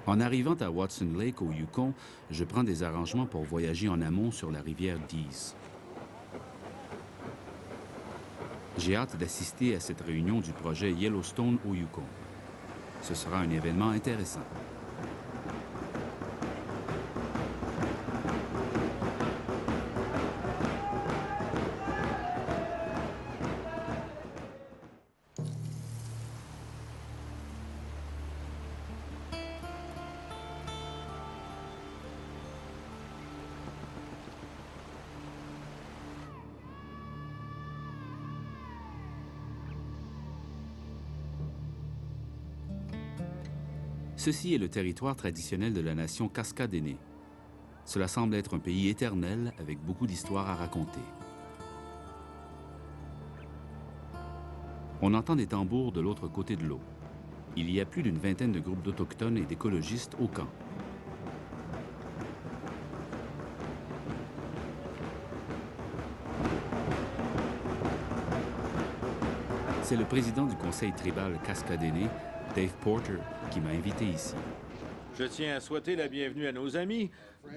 En arrivant à Watson Lake, au Yukon, je prends des arrangements pour voyager en amont sur la rivière Dease. J'ai hâte d'assister à cette réunion du projet Yellowstone au Yukon. Ce sera un événement intéressant. Ceci est le territoire traditionnel de la nation Cascadénée. Cela semble être un pays éternel avec beaucoup d'histoires à raconter. On entend des tambours de l'autre côté de l'eau. Il y a plus d'une vingtaine de groupes d'autochtones et d'écologistes au camp. C'est le président du conseil tribal Cascadénée, Dave Porter, qui m'a invité ici. Je tiens à souhaiter la bienvenue à nos amis,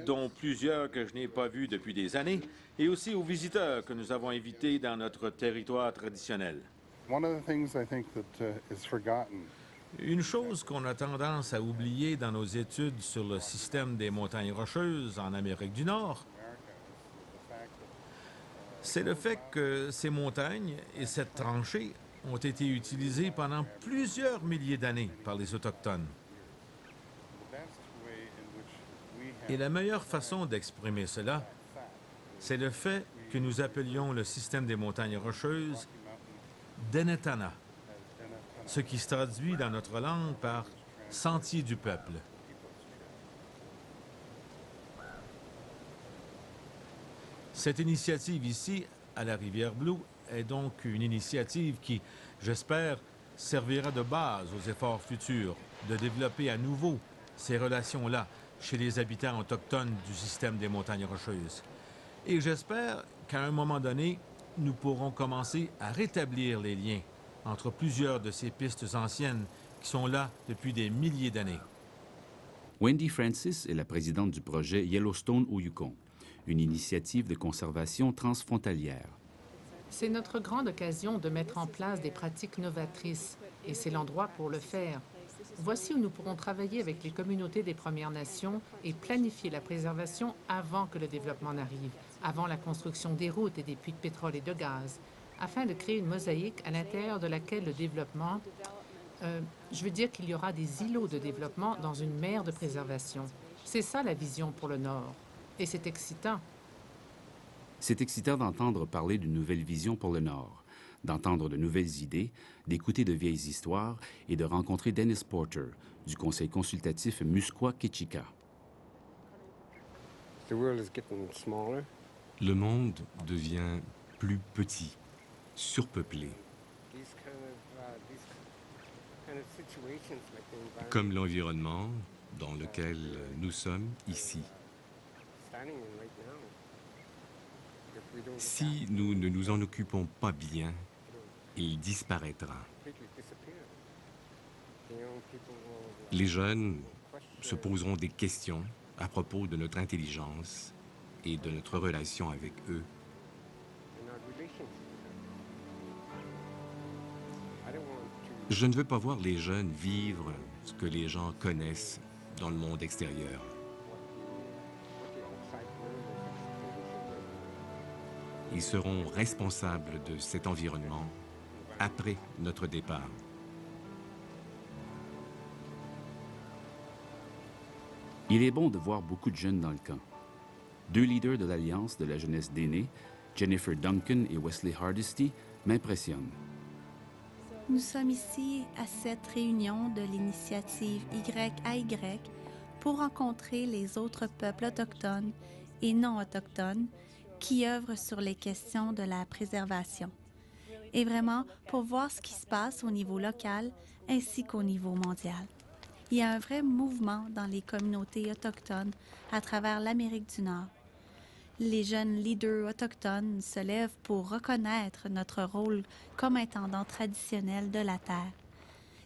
dont plusieurs que je n'ai pas vus depuis des années, et aussi aux visiteurs que nous avons invités dans notre territoire traditionnel. Une chose qu'on a tendance à oublier dans nos études sur le système des montagnes rocheuses en Amérique du Nord, c'est le fait que ces montagnes et cette tranchée ont été utilisées pendant plusieurs milliers d'années par les Autochtones. Et la meilleure façon d'exprimer cela, c'est le fait que nous appelions le système des montagnes rocheuses Denetana, ce qui se traduit dans notre langue par « sentier du peuple ». Cette initiative ici, à la rivière Blue, est donc une initiative qui, j'espère, servira de base aux efforts futurs de développer à nouveau ces relations-là chez les habitants autochtones du système des montagnes rocheuses. Et j'espère qu'à un moment donné, nous pourrons commencer à rétablir les liens entre plusieurs de ces pistes anciennes qui sont là depuis des milliers d'années. Wendy Francis est la présidente du projet Yellowstone au Yukon, une initiative de conservation transfrontalière. C'est notre grande occasion de mettre en place des pratiques novatrices, et c'est l'endroit pour le faire. Voici où nous pourrons travailler avec les communautés des Premières Nations et planifier la préservation avant que le développement n'arrive, avant la construction des routes et des puits de pétrole et de gaz, afin de créer une mosaïque à l'intérieur de laquelle le développement... je veux dire qu'il y aura des îlots de développement dans une mer de préservation. C'est ça la vision pour le Nord. Et c'est excitant. C'est excitant d'entendre parler d'une nouvelle vision pour le Nord, d'entendre de nouvelles idées, d'écouter de vieilles histoires et de rencontrer Dennis Porter du conseil consultatif Musqueam-Ketchikan. Le monde devient plus petit, surpeuplé. Comme l'environnement dans lequel nous sommes ici. Si nous ne nous en occupons pas bien, il disparaîtra. Les jeunes se poseront des questions à propos de notre intelligence et de notre relation avec eux. Je ne veux pas voir les jeunes vivre ce que les gens connaissent dans le monde extérieur. Ils seront responsables de cet environnement après notre départ. Il est bon de voir beaucoup de jeunes dans le camp. 2 leaders de l'Alliance de la jeunesse d'aînés, Jennifer Duncan et Wesley Hardesty m'impressionnent. Nous sommes ici à cette réunion de l'initiative YAY pour rencontrer les autres peuples autochtones et non autochtones qui œuvrent sur les questions de la préservation. Et vraiment pour voir ce qui se passe au niveau local ainsi qu'au niveau mondial. Il y a un vrai mouvement dans les communautés autochtones à travers l'Amérique du Nord. Les jeunes leaders autochtones se lèvent pour reconnaître notre rôle comme intendants traditionnels de la Terre.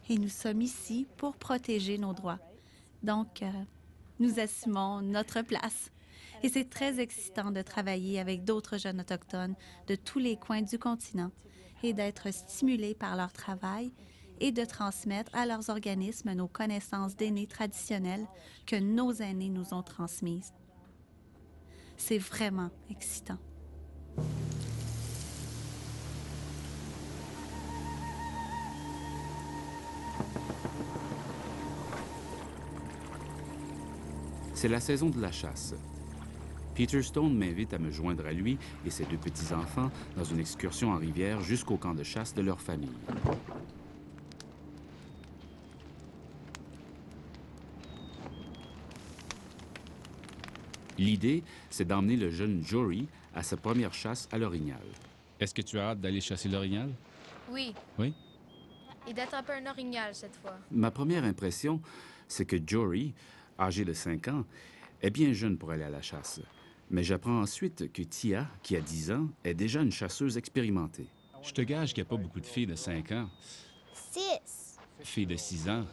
Et nous sommes ici pour protéger nos droits. Donc, nous assumons notre place. Et c'est très excitant de travailler avec d'autres jeunes autochtones de tous les coins du continent et d'être stimulés par leur travail et de transmettre à leurs organismes nos connaissances d'aînés traditionnelles que nos aînés nous ont transmises. C'est vraiment excitant. C'est la saison de la chasse. Peter Stone m'invite à me joindre à lui et ses 2 petits-enfants dans une excursion en rivière jusqu'au camp de chasse de leur famille. L'idée, c'est d'emmener le jeune Jory à sa première chasse à l'orignal. Est-ce que tu as hâte d'aller chasser l'orignal? Oui. Oui? Et d'attraper un orignal cette fois. Ma première impression, c'est que Jory, âgé de 5 ans, est bien jeune pour aller à la chasse. Mais j'apprends ensuite que Tia, qui a 10 ans, est déjà une chasseuse expérimentée. Je te gage qu'il n'y a pas beaucoup de filles de 5 ans, 6. filles de 6 ans,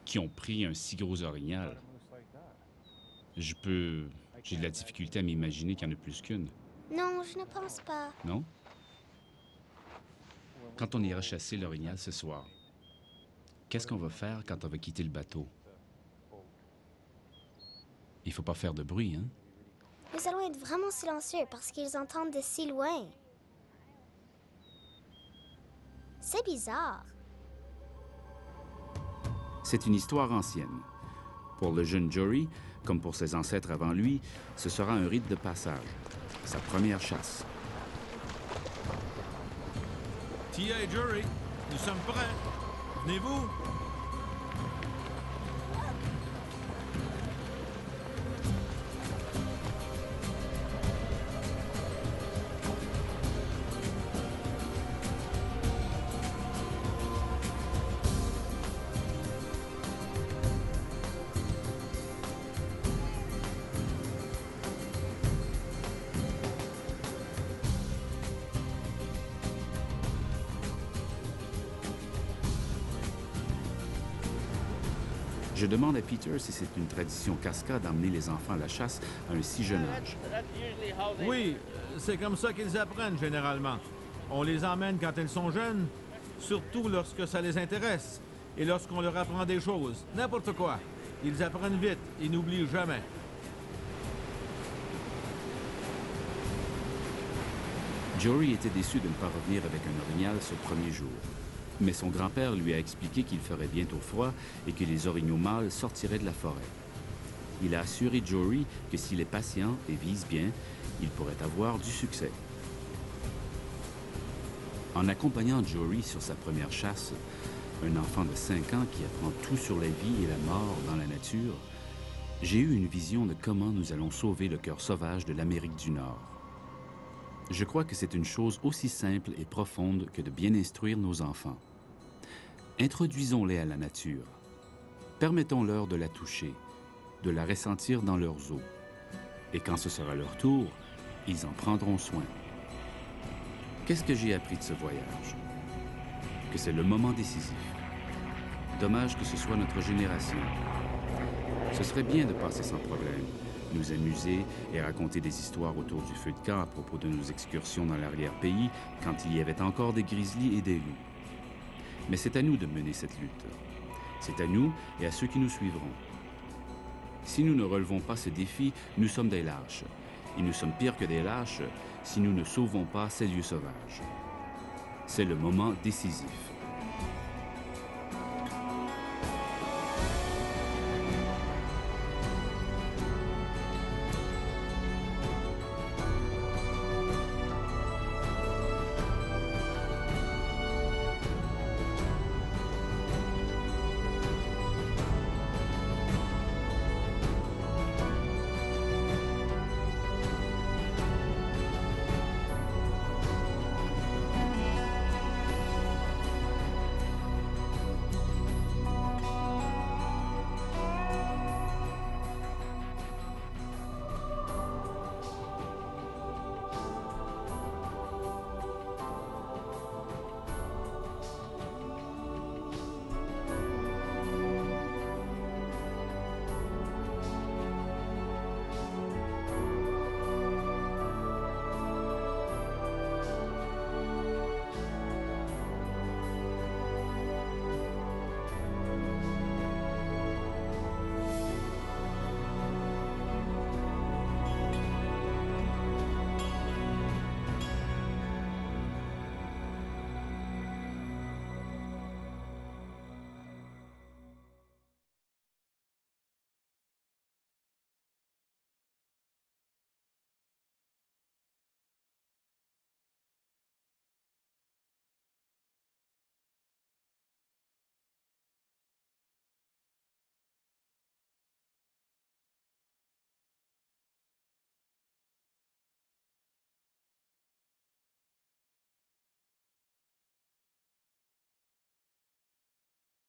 qui ont pris un si gros orignal. J'ai de la difficulté à m'imaginer qu'il y en a plus qu'une. Non, je ne pense pas. Non? Quand on ira chasser l'orignal ce soir, qu'est-ce qu'on va faire quand on va quitter le bateau? Il faut pas faire de bruit, hein? Nous allons être vraiment silencieux parce qu'ils entendent de si loin. C'est bizarre. C'est une histoire ancienne. Pour le jeune Jory, comme pour ses ancêtres avant lui, ce sera un rite de passage, sa première chasse. Tia et Jory, nous sommes prêts. Venez-vous? Je demande à Peter si c'est une tradition Casca d'emmener les enfants à la chasse à un si jeune âge. Oui, c'est comme ça qu'ils apprennent généralement. On les emmène quand ils sont jeunes, surtout lorsque ça les intéresse et lorsqu'on leur apprend des choses, n'importe quoi. Ils apprennent vite, ils n'oublient jamais. Jory était déçu de ne pas revenir avec un orignal ce premier jour. Mais son grand-père lui a expliqué qu'il ferait bientôt froid et que les orignaux mâles sortiraient de la forêt. Il a assuré Jory que s'il est patient et vise bien, il pourrait avoir du succès. En accompagnant Jory sur sa première chasse, un enfant de 5 ans qui apprend tout sur la vie et la mort dans la nature, j'ai eu une vision de comment nous allons sauver le cœur sauvage de l'Amérique du Nord. Je crois que c'est une chose aussi simple et profonde que de bien instruire nos enfants. Introduisons-les à la nature. Permettons-leur de la toucher, de la ressentir dans leurs os. Et quand ce sera leur tour, ils en prendront soin. Qu'est-ce que j'ai appris de ce voyage? Que c'est le moment décisif. Dommage que ce soit notre génération. Ce serait bien de passer sans problème, nous amuser et raconter des histoires autour du feu de camp à propos de nos excursions dans l'arrière-pays quand il y avait encore des grizzlies et des loups. Mais c'est à nous de mener cette lutte. C'est à nous et à ceux qui nous suivront. Si nous ne relevons pas ce défi, nous sommes des lâches. Et nous sommes pires que des lâches si nous ne sauvons pas ces lieux sauvages. C'est le moment décisif.